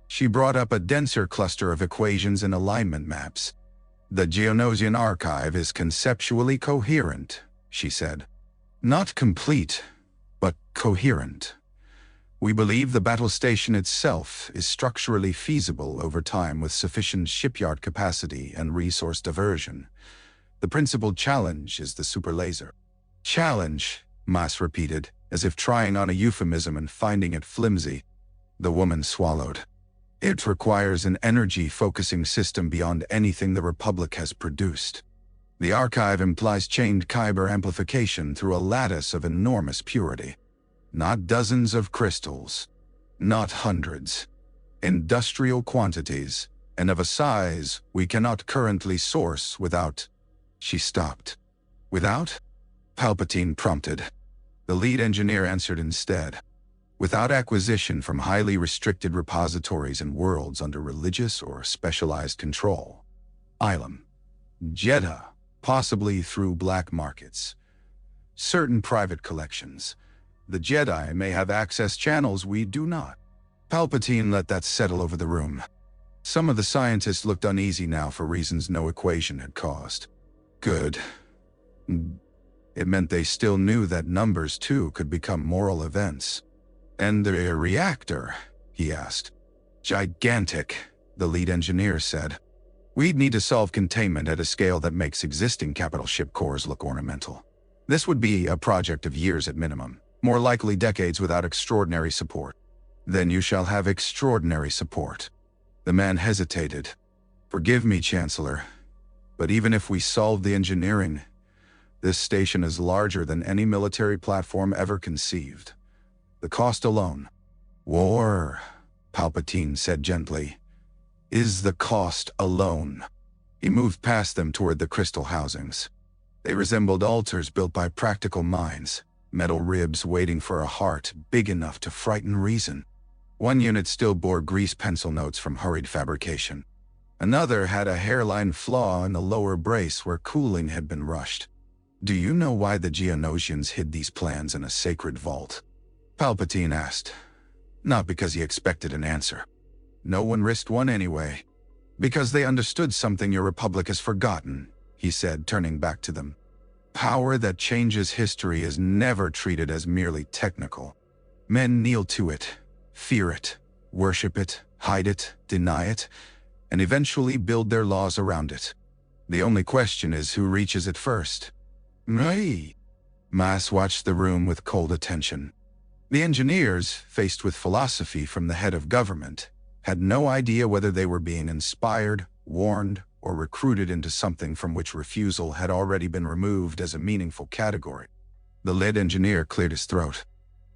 She brought up a denser cluster of equations and alignment maps. "The Geonosian archive is conceptually coherent," she said. "Not complete, but coherent. We believe the battle station itself is structurally feasible over time with sufficient shipyard capacity and resource diversion. The principal challenge is the super laser." "Challenge," Mas repeated, as if trying on a euphemism and finding it flimsy. The woman swallowed. "It requires an energy-focusing system beyond anything the Republic has produced. The archive implies chained kyber amplification through a lattice of enormous purity. Not dozens of crystals, not hundreds. Industrial quantities, and of a size we cannot currently source without—" She stopped. "Without?" Palpatine prompted. The lead engineer answered instead. "Without acquisition from highly restricted repositories and worlds under religious or specialized control. Ilum. Jeddah, possibly through black markets. Certain private collections. The Jedi may have access channels we do not." Palpatine let that settle over the room. Some of the scientists looked uneasy now for reasons no equation had caused. Good. It meant they still knew that numbers too could become moral events. "And the reactor?" he asked. "Gigantic," the lead engineer said. "We'd need to solve containment at a scale that makes existing capital ship cores look ornamental. This would be a project of years at minimum, more likely decades without extraordinary support." "Then you shall have extraordinary support." The man hesitated. "Forgive me, Chancellor, but even if we solve the engineering, this station is larger than any military platform ever conceived. The cost alone—" "War," Palpatine said gently, "is the cost alone." He moved past them toward the crystal housings. They resembled altars built by practical minds, metal ribs waiting for a heart big enough to frighten reason. One unit still bore grease pencil notes from hurried fabrication. Another had a hairline flaw in the lower brace where cooling had been rushed. "Do you know why the Geonosians hid these plans in a sacred vault?" Palpatine asked. Not because he expected an answer. No one risked one anyway. "Because they understood something your Republic has forgotten," he said, turning back to them. "Power that changes history is never treated as merely technical. Men kneel to it, fear it, worship it, hide it, deny it, and eventually build their laws around it. The only question is who reaches it first." "Right." Mas watched the room with cold attention. The engineers, faced with philosophy from the head of government, had no idea whether they were being inspired, warned, or recruited into something from which refusal had already been removed as a meaningful category. The lead engineer cleared his throat.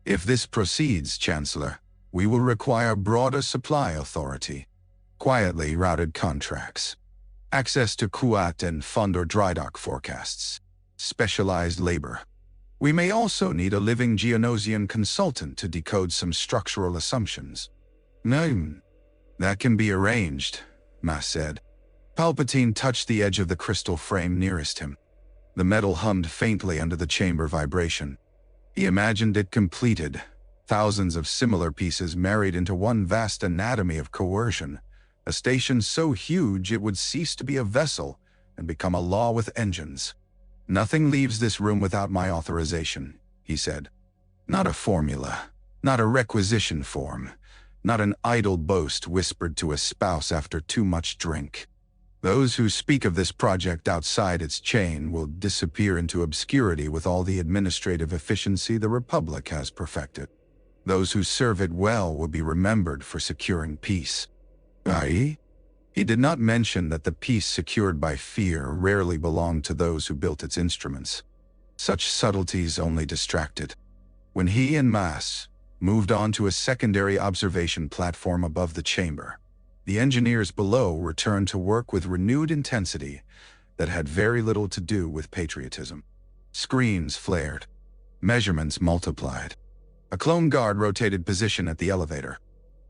"If this proceeds, Chancellor, We will require broader supply authority, quietly routed contracts, access to Kuat and fund or dry dock forecasts, specialized labor. We may also need a living Geonosian consultant to decode some structural assumptions. That can be arranged, Ma said. Palpatine touched the edge of the crystal frame nearest him. The metal hummed faintly under the chamber vibration. He imagined it completed, thousands of similar pieces married into one vast anatomy of coercion, a station so huge it would cease to be a vessel and become a law with engines. Nothing leaves this room without my authorization, he said. Not a formula, not a requisition form, not an idle boast whispered to a spouse after too much drink. Those who speak of this project outside its chain will disappear into obscurity with all the administrative efficiency the Republic has perfected. Those who serve it well will be remembered for securing peace. I.e., he did not mention that the peace secured by fear rarely belonged to those who built its instruments. Such subtleties only distracted. When he and Mas moved on to a secondary observation platform above the chamber, the engineers below returned to work with renewed intensity that had very little to do with patriotism. Screens flared. Measurements multiplied. A clone guard rotated position at the elevator.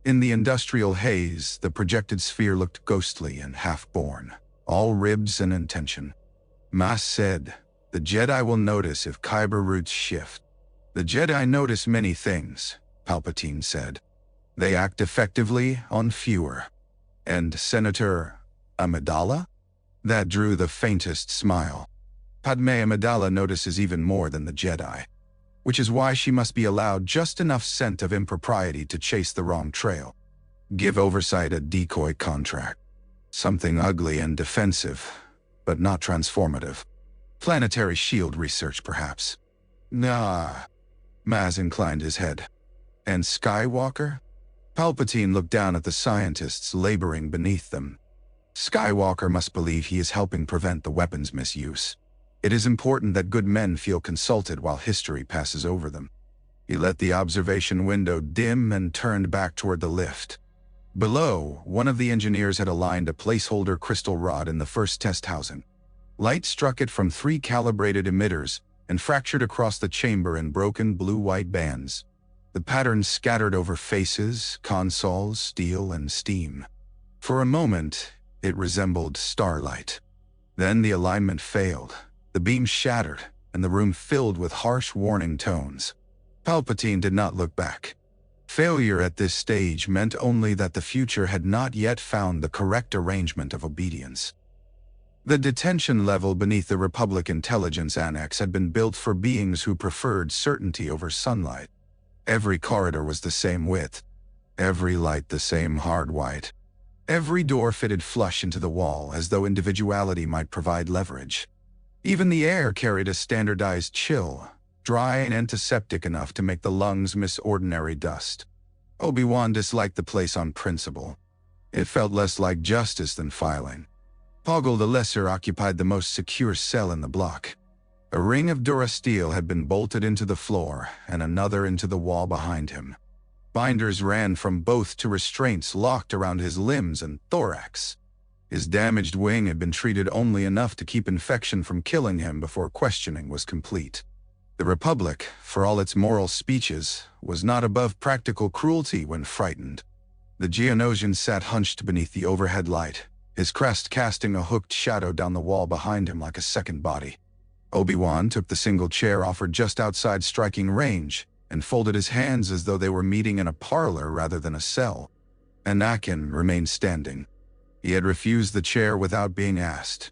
In the industrial haze, the projected sphere looked ghostly and half-born, all ribs and intention. Mas said, "The Jedi will notice if Kyber routes shift." "The Jedi notice many things," Palpatine said. "They act effectively on fewer." "And Senator Amidala?" That drew the faintest smile. "Padmé Amidala notices even more than the Jedi, which is why she must be allowed just enough scent of impropriety to chase the wrong trail. Give oversight a decoy contract. Something ugly and defensive, but not transformative. Planetary shield research, perhaps." "Nah." Maz inclined his head. "And Skywalker?" Palpatine looked down at the scientists laboring beneath them. "Skywalker must believe he is helping prevent the weapons misuse. It is important that good men feel consulted while history passes over them." He let the observation window dim and turned back toward the lift. Below, one of the engineers had aligned a placeholder crystal rod in the first test housing. Light struck it from 3 calibrated emitters and fractured across the chamber in broken blue-white bands. The patterns scattered over faces, consoles, steel, and steam. For a moment, it resembled starlight. Then the alignment failed. The beam shattered, and the room filled with harsh warning tones. Palpatine did not look back. Failure at this stage meant only that the future had not yet found the correct arrangement of obedience. The detention level beneath the Republic Intelligence Annex had been built for beings who preferred certainty over sunlight. Every corridor was the same width. Every light the same hard white. Every door fitted flush into the wall as though individuality might provide leverage. Even the air carried a standardized chill, dry and antiseptic enough to make the lungs miss ordinary dust. Obi-Wan disliked the place on principle. It felt less like justice than filing. Poggle the Lesser occupied the most secure cell in the block. A ring of durasteel had been bolted into the floor and another into the wall behind him. Binders ran from both to restraints locked around his limbs and thorax. His damaged wing had been treated only enough to keep infection from killing him before questioning was complete. The Republic, for all its moral speeches, was not above practical cruelty when frightened. The Geonosian sat hunched beneath the overhead light, his crest casting a hooked shadow down the wall behind him like a second body. Obi-Wan took the single chair offered just outside striking range and folded his hands as though they were meeting in a parlor rather than a cell. Anakin remained standing. He had refused the chair without being asked.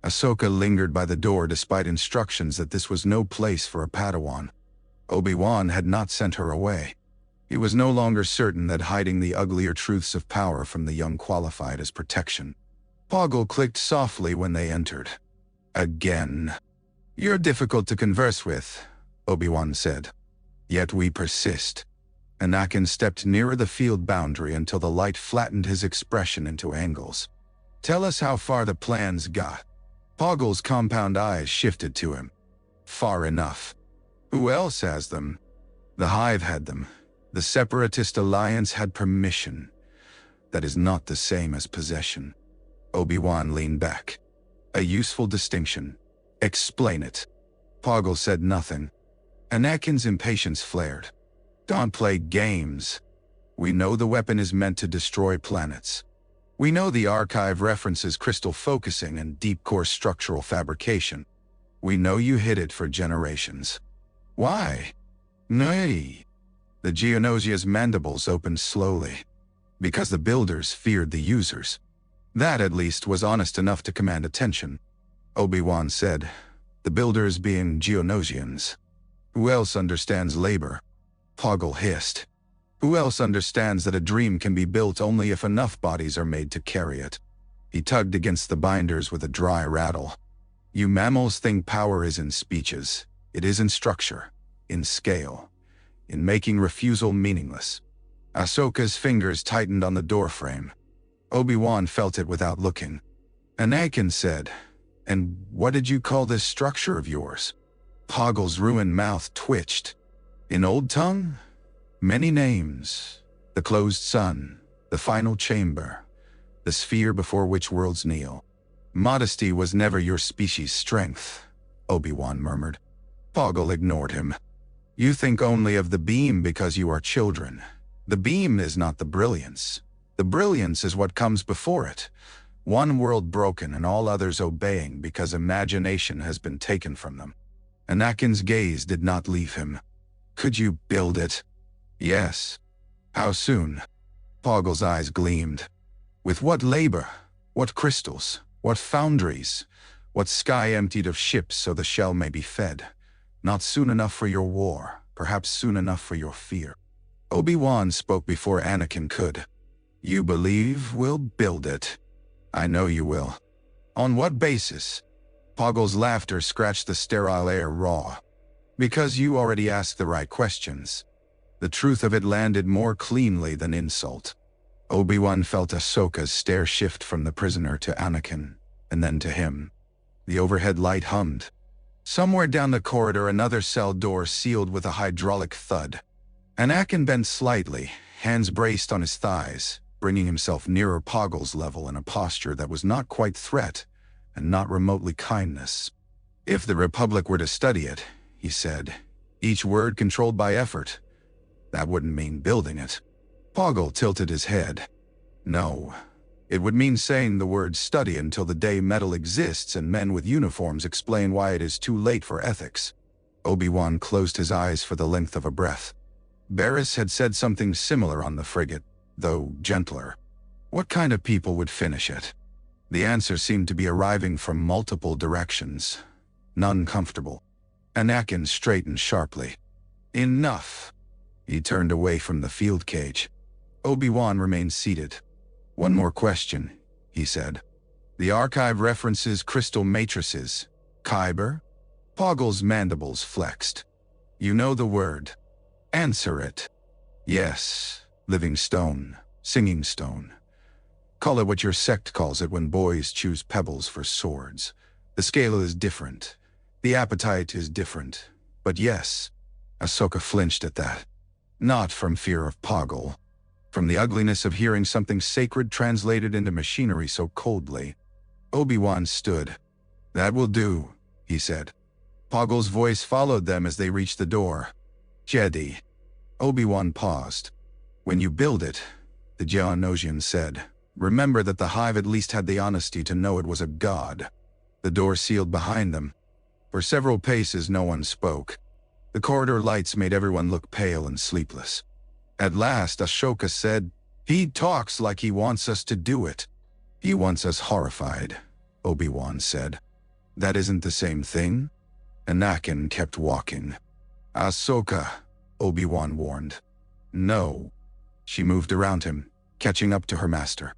Ahsoka lingered by the door despite instructions that this was no place for a Padawan. Obi-Wan had not sent her away. He was no longer certain that hiding the uglier truths of power from the young qualified as protection. Poggle clicked softly when they entered. "Again. You're difficult to converse with," Obi-Wan said. "Yet we persist." Anakin stepped nearer the field boundary until the light flattened his expression into angles. "Tell us how far the plans got." Poggle's compound eyes shifted to him. "Far enough. Who else has them?" "The Hive had them. The Separatist Alliance had permission. That is not the same as possession. Obi-Wan leaned back. A useful distinction. Explain it. Poggle said nothing. Anakin's impatience flared. Don't play games. We know the weapon is meant to destroy planets. We know the archive references crystal focusing and deep core structural fabrication. We know you hid it for generations. Why? Nay. The Geonosia's mandibles opened slowly. Because the builders feared the users. That at least was honest enough to command attention. Obi-Wan said, the builders being Geonosians. Who else understands labor? Poggle hissed. Who else understands that a dream can be built only if enough bodies are made to carry it? He tugged against the binders with a dry rattle. You mammals think power is in speeches. It is in structure, in scale, in making refusal meaningless. Ahsoka's fingers tightened on the doorframe. Obi-Wan felt it without looking. Anakin said, and what did you call this structure of yours? Poggle's ruined mouth twitched. In Old Tongue? Many names. The closed sun, the final chamber, the sphere before which worlds kneel. Modesty was never your species' strength, Obi-Wan murmured. Poggle ignored him. You think only of the beam because you are children. The beam is not the brilliance. The brilliance is what comes before it. One world broken and all others obeying because imagination has been taken from them. Anakin's gaze did not leave him. Could you build it? Yes. How soon? Poggle's eyes gleamed. With what labor? What crystals? What foundries? What sky emptied of ships so the shell may be fed? Not soon enough for your war, perhaps soon enough for your fear. Obi-Wan spoke before Anakin could. You believe we'll build it. I know you will. On what basis? Poggle's laughter scratched the sterile air raw. Because you already asked the right questions. The truth of it landed more cleanly than insult. Obi-Wan felt Ahsoka's stare shift from the prisoner to Anakin, and then to him. The overhead light hummed. Somewhere down the corridor another cell door sealed with a hydraulic thud. Anakin bent slightly, hands braced on his thighs, bringing himself nearer Poggle's level in a posture that was not quite threat, and not remotely kindness. If the Republic were to study it, he said, each word controlled by effort, that wouldn't mean building it. Poggle tilted his head. No, it would mean saying the word study until the day metal exists and men with uniforms explain why it is too late for ethics. Obi-Wan closed his eyes for the length of a breath. Barriss had said something similar on the frigate, though gentler. What kind of people would finish it? The answer seemed to be arriving from multiple directions. None comfortable. Anakin straightened sharply. Enough. He turned away from the field cage. Obi-Wan remained seated. One more question, he said. The archive references crystal matrices. Kyber? Poggle's mandibles flexed. You know the word. Answer it. Yes, living stone, singing stone. Call it what your sect calls it when boys choose pebbles for swords. The scale is different. The appetite is different. But yes, Ahsoka flinched at that. Not from fear of Poggle. From the ugliness of hearing something sacred translated into machinery so coldly. Obi-Wan stood. That will do, he said. Poggle's voice followed them as they reached the door. Jedi. Obi-Wan paused. When you build it, the Geonosian said, remember that the Hive at least had the honesty to know it was a god. The door sealed behind them. For several paces no one spoke. The corridor lights made everyone look pale and sleepless. At last Ahsoka said, he talks like he wants us to do it. He wants us horrified, Obi-Wan said. That isn't the same thing? Anakin kept walking. Ahsoka, Obi-Wan warned. No. She moved around him, catching up to her master.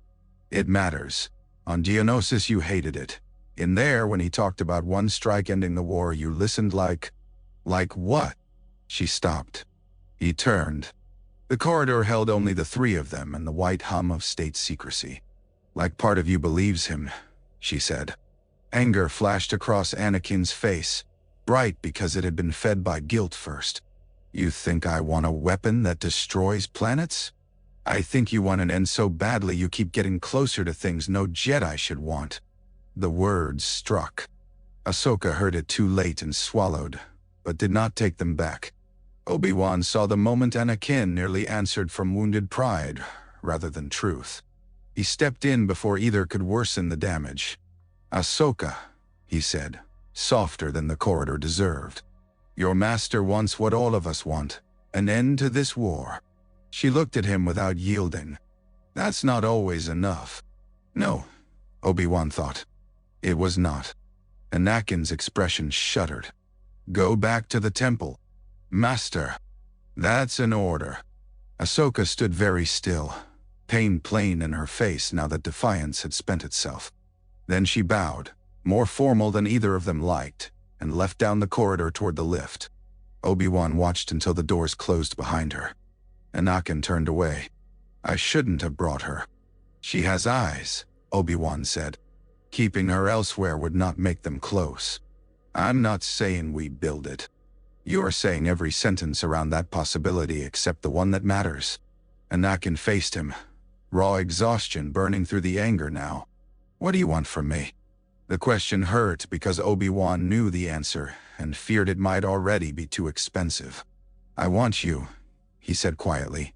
It matters. On Geonosis you hated it. In there, when he talked about one strike ending the war, you listened like what? She stopped. He turned. The corridor held only the three of them and the white hum of state secrecy. Like part of you believes him, she said. Anger flashed across Anakin's face, bright because it had been fed by guilt first. You think I want a weapon that destroys planets? I think you want an end so badly you keep getting closer to things no Jedi should want." The words struck. Ahsoka heard it too late and swallowed, but did not take them back. Obi-Wan saw the moment Anakin nearly answered from wounded pride rather than truth. He stepped in before either could worsen the damage. "Ahsoka," he said, softer than the corridor deserved. "Your master wants what all of us want, an end to this war." She looked at him without yielding. That's not always enough. No, Obi-Wan thought. It was not. Anakin's expression shuddered. "Go back to the temple. Master." "That's an order." Ahsoka stood very still, pain plain in her face now that defiance had spent itself. Then she bowed, more formal than either of them liked, and left down the corridor toward the lift. Obi-Wan watched until the doors closed behind her. Anakin turned away. "I shouldn't have brought her. She has eyes," Obi-Wan said. "Keeping her elsewhere would not make them close. I'm not saying we build it. You're saying every sentence around that possibility except the one that matters." Anakin faced him, raw exhaustion burning through the anger now. "What do you want from me?" The question hurt because Obi-Wan knew the answer and feared it might already be too expensive. "I want you," he said quietly,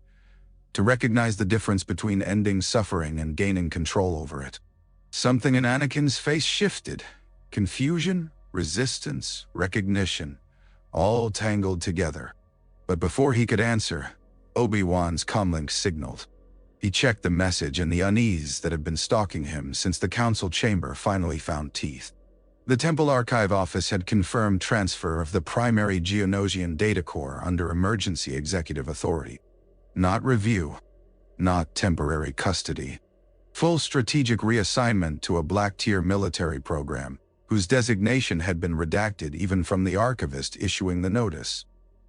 "to recognize the difference between ending suffering and gaining control over it." Something in Anakin's face shifted. Confusion, resistance, recognition, all tangled together. But before he could answer, Obi-Wan's comlink signaled. He checked the message and the unease that had been stalking him since the council chamber finally found teeth. The Temple Archive Office had confirmed transfer of the primary Geonosian data core under emergency executive authority. Not review, not temporary custody. Full strategic reassignment to a black-tier military program, whose designation had been redacted even from the archivist issuing the notice.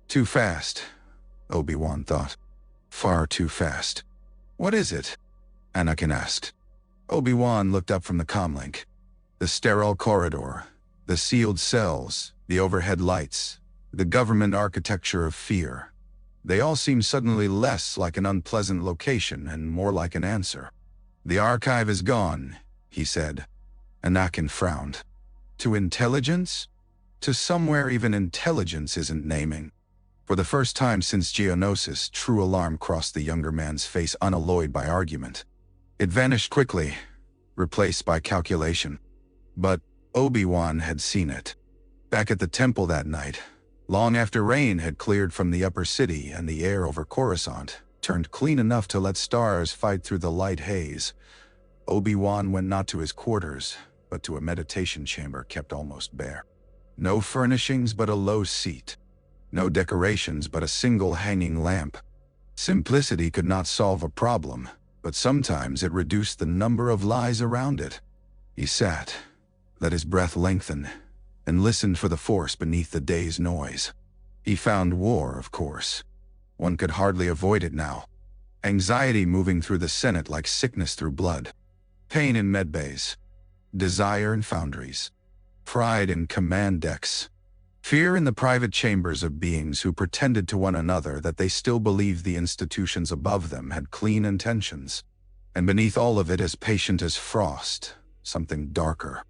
Too fast, Obi-Wan thought. Far too fast. "What is it?" Anakin asked. Obi-Wan looked up from the comlink. The sterile corridor, the sealed cells, the overhead lights, the government architecture of fear. They all seemed suddenly less like an unpleasant location and more like an answer. "The archive is gone," he said. Anakin frowned. "To intelligence? To somewhere even intelligence isn't naming." For the first time since Geonosis, true alarm crossed the younger man's face unalloyed by argument. It vanished quickly, replaced by calculation. But Obi-Wan had seen it. Back at the temple that night, long after rain had cleared from the upper city and the air over Coruscant turned clean enough to let stars fight through the light haze, Obi-Wan went not to his quarters, but to a meditation chamber kept almost bare. No furnishings but a low seat. No decorations but a single hanging lamp. Simplicity could not solve a problem, but sometimes it reduced the number of lies around it. He sat, let his breath lengthen, and listened for the force beneath the day's noise. He found war, of course. One could hardly avoid it now. Anxiety moving through the Senate like sickness through blood. Pain in medbays. Desire in foundries. Pride in command decks. Fear in the private chambers of beings who pretended to one another that they still believed the institutions above them had clean intentions. And beneath all of it, as patient as frost, something darker.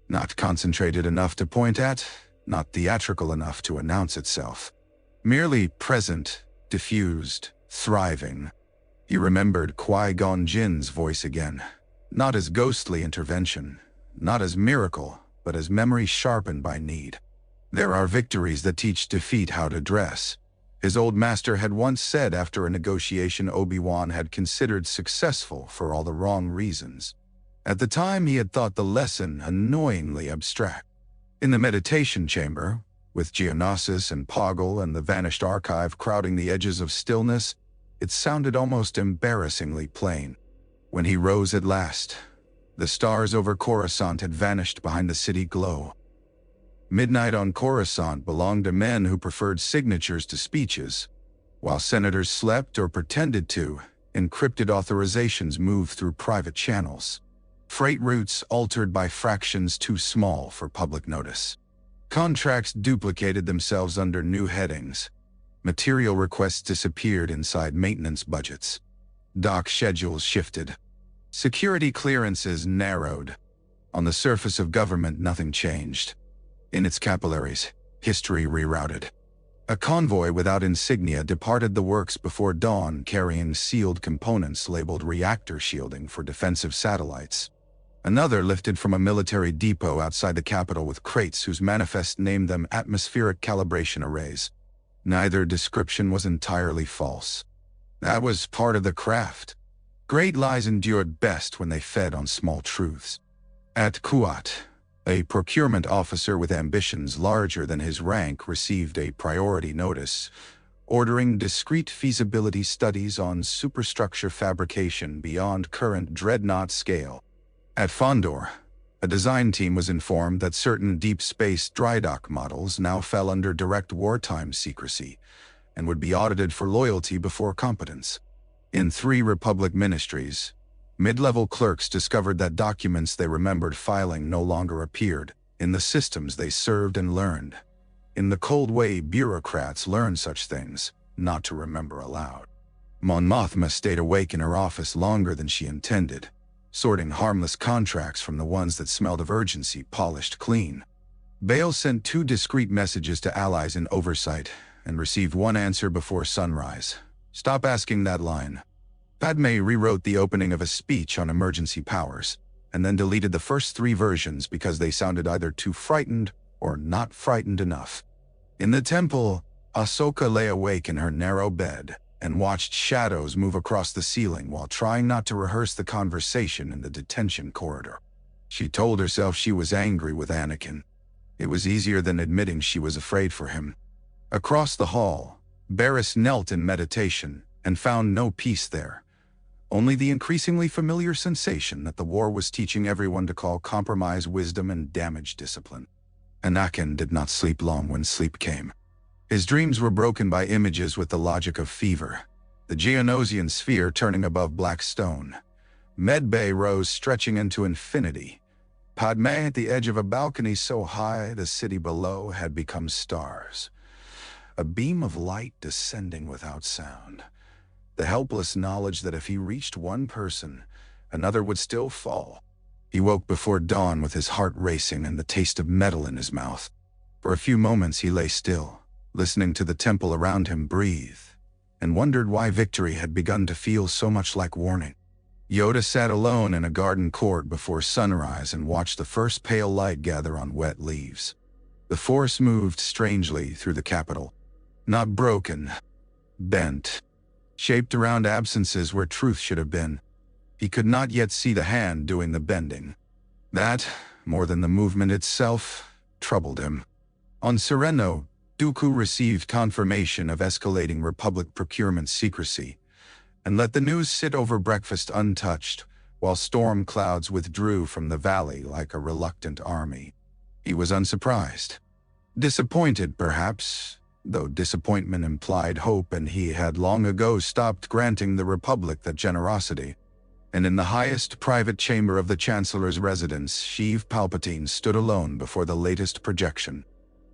Not concentrated enough to point at, not theatrical enough to announce itself. Merely present, diffused, thriving. He remembered Qui-Gon Jinn's voice again. Not as ghostly intervention, not as miracle, but as memory sharpened by need. There are victories that teach defeat how to dress. His old master had once said after a negotiation Obi-Wan had considered successful for all the wrong reasons. At the time he had thought the lesson annoyingly abstract. In the meditation chamber, with Geonosis and Poggle and the vanished archive crowding the edges of stillness, it sounded almost embarrassingly plain. When he rose at last, the stars over Coruscant had vanished behind the city glow. Midnight on Coruscant belonged to men who preferred signatures to speeches. While senators slept or pretended to, encrypted authorizations moved through private channels. Freight routes altered by fractions too small for public notice. Contracts duplicated themselves under new headings. Material requests disappeared inside maintenance budgets. Dock schedules shifted. Security clearances narrowed. On the surface of government, nothing changed. In its capillaries, history rerouted. A convoy without insignia departed the works before dawn, carrying sealed components labeled reactor shielding for defensive satellites. Another lifted from a military depot outside the capital with crates whose manifest named them atmospheric calibration arrays. Neither description was entirely false. That was part of the craft. Great lies endured best when they fed on small truths. At Kuat, a procurement officer with ambitions larger than his rank received a priority notice, ordering discrete feasibility studies on superstructure fabrication beyond current dreadnought scale. At Fondor, a design team was informed that certain deep space drydock models now fell under direct wartime secrecy and would be audited for loyalty before competence. In 3 Republic ministries, mid-level clerks discovered that documents they remembered filing no longer appeared in the systems they served and learned. In the cold way bureaucrats learn such things, not to remember aloud. Mon Mothma stayed awake in her office longer than she intended, sorting harmless contracts from the ones that smelled of urgency polished clean. Bale sent 2 discreet messages to allies in oversight and received 1 answer before sunrise. Stop asking that line. Padmé rewrote the opening of a speech on emergency powers, and then deleted the first 3 versions because they sounded either too frightened or not frightened enough. In the temple, Ahsoka lay awake in her narrow bed and watched shadows move across the ceiling while trying not to rehearse the conversation in the detention corridor. She told herself she was angry with Anakin. It was easier than admitting she was afraid for him. Across the hall, Barriss knelt in meditation and found no peace there. Only the increasingly familiar sensation that the war was teaching everyone to call compromise wisdom and damage discipline. Anakin did not sleep long when sleep came. His dreams were broken by images with the logic of fever. The Geonosian sphere turning above black stone. Medbay rose stretching into infinity. Padmé at the edge of a balcony so high the city below had become stars. A beam of light descending without sound. The helpless knowledge that if he reached one person, another would still fall. He woke before dawn with his heart racing and the taste of metal in his mouth. For a few moments he lay still, listening to the temple around him breathe, and wondered why victory had begun to feel so much like warning. Yoda sat alone in a garden court before sunrise and watched the first pale light gather on wet leaves. The Force moved strangely through the capital. Not broken, bent, shaped around absences where truth should have been. He could not yet see the hand doing the bending. That, more than the movement itself, troubled him. On Sereno, Dooku received confirmation of escalating Republic procurement secrecy, and let the news sit over breakfast untouched, while storm clouds withdrew from the valley like a reluctant army. He was unsurprised. Disappointed, perhaps, though disappointment implied hope, and he had long ago stopped granting the Republic that generosity. And in the highest private chamber of the Chancellor's residence, Sheev Palpatine stood alone before the latest projection.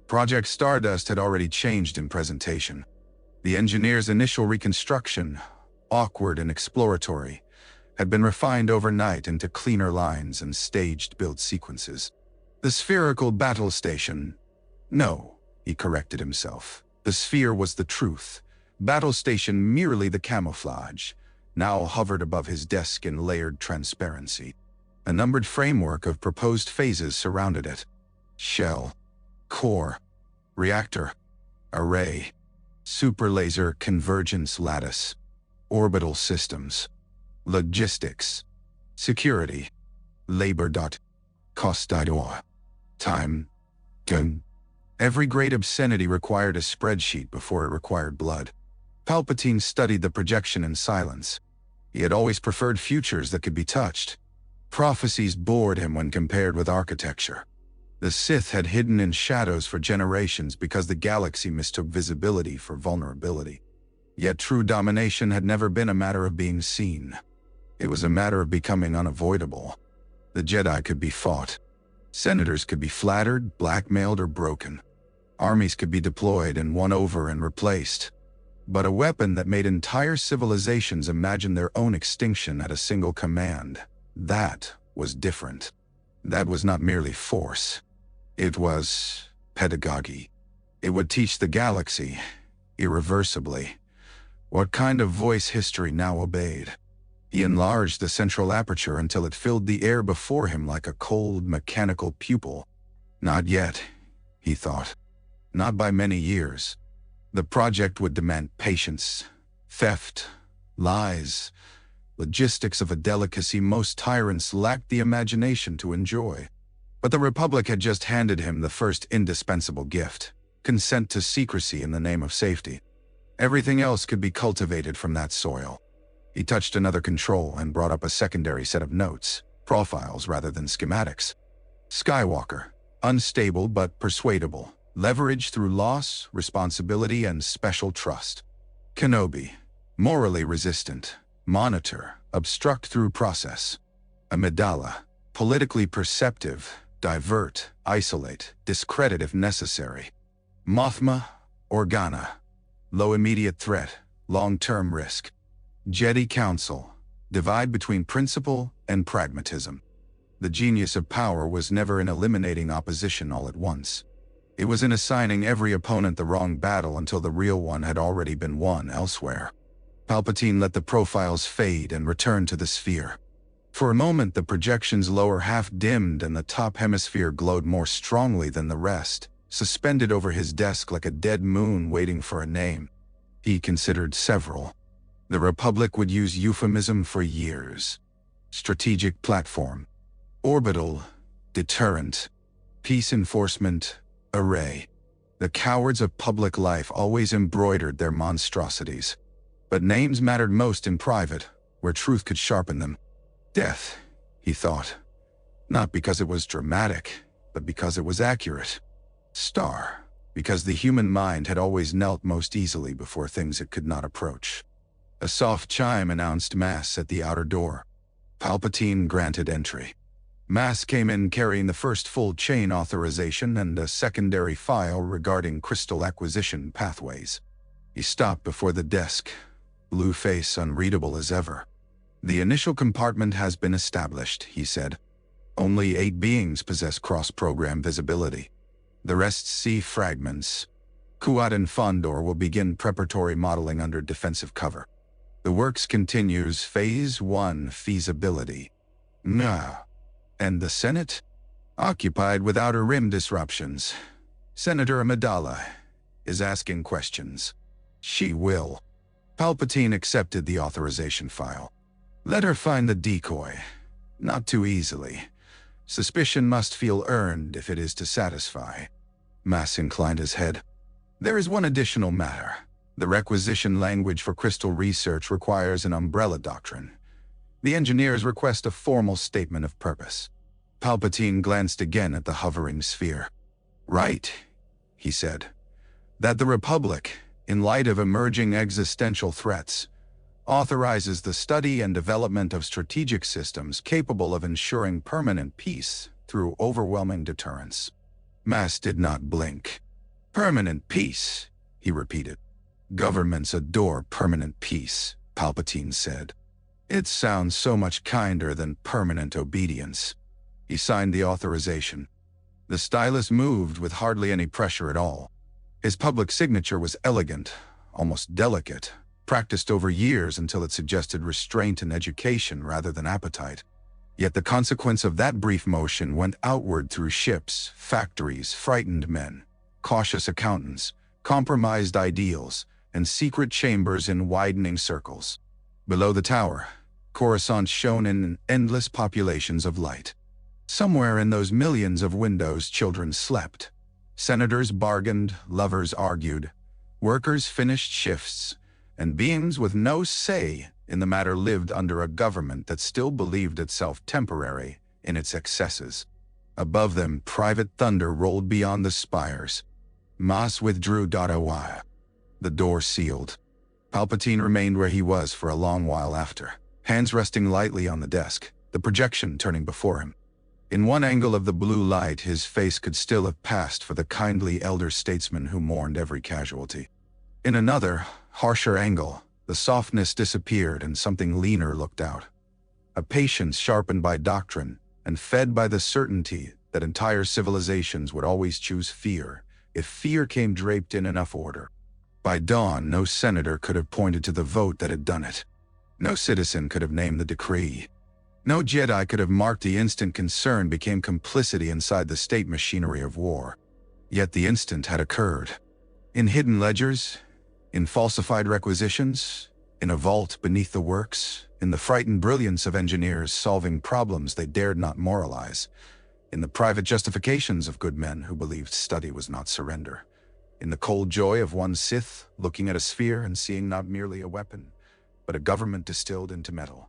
Project Stardust had already changed in presentation. The engineer's initial reconstruction, awkward and exploratory, had been refined overnight into cleaner lines and staged build sequences. The spherical battle station... No, he corrected himself. The sphere was the truth. Battle station merely the camouflage, now hovered above his desk in layered transparency. A numbered framework of proposed phases surrounded it. Shell, core, reactor, array, superlaser convergence lattice, orbital systems, logistics, security, labor. Cost. Time. Gun. Every great obscenity required a spreadsheet before it required blood. Palpatine studied the projection in silence. He had always preferred futures that could be touched. Prophecies bored him when compared with architecture. The Sith had hidden in shadows for generations because the galaxy mistook visibility for vulnerability. Yet true domination had never been a matter of being seen. It was a matter of becoming unavoidable. The Jedi could be fought. Senators could be flattered, blackmailed, or broken. Armies could be deployed and won over and replaced. but a weapon that made entire civilizations imagine their own extinction at a single command. That was different. That was not merely force. It was pedagogy. It would teach the galaxy, irreversibly, what kind of voice history now obeyed. He enlarged the central aperture until it filled the air before him like a cold, mechanical pupil. Not yet, he thought. Not by many years. The project would demand patience, theft, lies, logistics of a delicacy most tyrants lacked the imagination to enjoy. But the Republic had just handed him the first indispensable gift: consent to secrecy in the name of safety. Everything else could be cultivated from that soil. He touched another control and brought up a secondary set of notes, profiles rather than schematics. Skywalker, unstable but persuadable, leverage through loss, responsibility, and special trust. Kenobi, morally resistant, monitor, obstruct through process. Amidala, politically perceptive, divert, isolate, discredit if necessary. Mothma, Organa, low immediate threat, long-term risk. Jedi Council, divide between principle and pragmatism. The genius of power was never in eliminating opposition all at once. It was in assigning every opponent the wrong battle until the real one had already been won elsewhere. Palpatine let the profiles fade and returned to the sphere. For a moment, the projection's lower half dimmed and the top hemisphere glowed more strongly than the rest, suspended over his desk like a dead moon waiting for a name. He considered several. The Republic would use euphemism for years. Strategic platform. Orbital. Deterrent. Peace enforcement. Array. The cowards of public life always embroidered their monstrosities. But names mattered most in private, where truth could sharpen them. Death, he thought. Not because it was dramatic, but because it was accurate. Star, because the human mind had always knelt most easily before things it could not approach. A soft chime announced Mass at the outer door. Palpatine granted entry. Mass came in carrying the first full chain authorization and a secondary file regarding crystal acquisition pathways. He stopped before the desk, blue face unreadable as ever. The initial compartment has been established, he said. Only 8 beings possess cross-program visibility. The rest see fragments. Kuat and Fondor will begin preparatory modeling under defensive cover. The works continues Phase 1 feasibility. No. And the Senate? Occupied with outer rim disruptions. Senator Amidala is asking questions. She will. Palpatine accepted the authorization file. Let her find the decoy. Not too easily. Suspicion must feel earned if it is to satisfy. Mass inclined his head. There is one additional matter. The requisition language for crystal research requires an umbrella doctrine. The engineers request a formal statement of purpose. Palpatine glanced again at the hovering sphere. Right, he said. That the Republic, in light of emerging existential threats, authorizes the study and development of strategic systems capable of ensuring permanent peace through overwhelming deterrence. Mass did not blink. Permanent peace, he repeated. Governments adore permanent peace, Palpatine said. It sounds so much kinder than permanent obedience. He signed the authorization. The stylus moved with hardly any pressure at all. His public signature was elegant, almost delicate, practiced over years until it suggested restraint and education rather than appetite. Yet the consequence of that brief motion went outward through ships, factories, frightened men, cautious accountants, compromised ideals, and secret chambers in widening circles. Below the tower, Coruscant shone in endless populations of light. Somewhere in those millions of windows, children slept. Senators bargained, lovers argued, workers finished shifts, and beings with no say in the matter lived under a government that still believed itself temporary in its excesses. Above them, private thunder rolled beyond the spires. Mas withdrew. The door sealed. Palpatine remained where he was for a long while after, hands resting lightly on the desk, the projection turning before him. In one angle of the blue light, his face could still have passed for the kindly elder statesman who mourned every casualty. In another, harsher angle, the softness disappeared and something leaner looked out. A patience sharpened by doctrine and fed by the certainty that entire civilizations would always choose fear if fear came draped in enough order. By dawn, no senator could have pointed to the vote that had done it. No citizen could have named the decree. No Jedi could have marked the instant concern became complicity inside the state machinery of war. Yet the instant had occurred. In hidden ledgers, in falsified requisitions, in a vault beneath the works, in the frightened brilliance of engineers solving problems they dared not moralize, in the private justifications of good men who believed study was not surrender, in the cold joy of one Sith looking at a sphere and seeing not merely a weapon, but a government distilled into metal.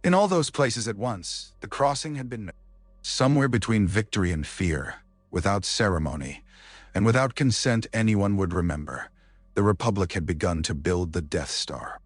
In all those places at once, the crossing had been made. Somewhere between victory and fear, without ceremony, and without consent anyone would remember, the Republic had begun to build the Death Star.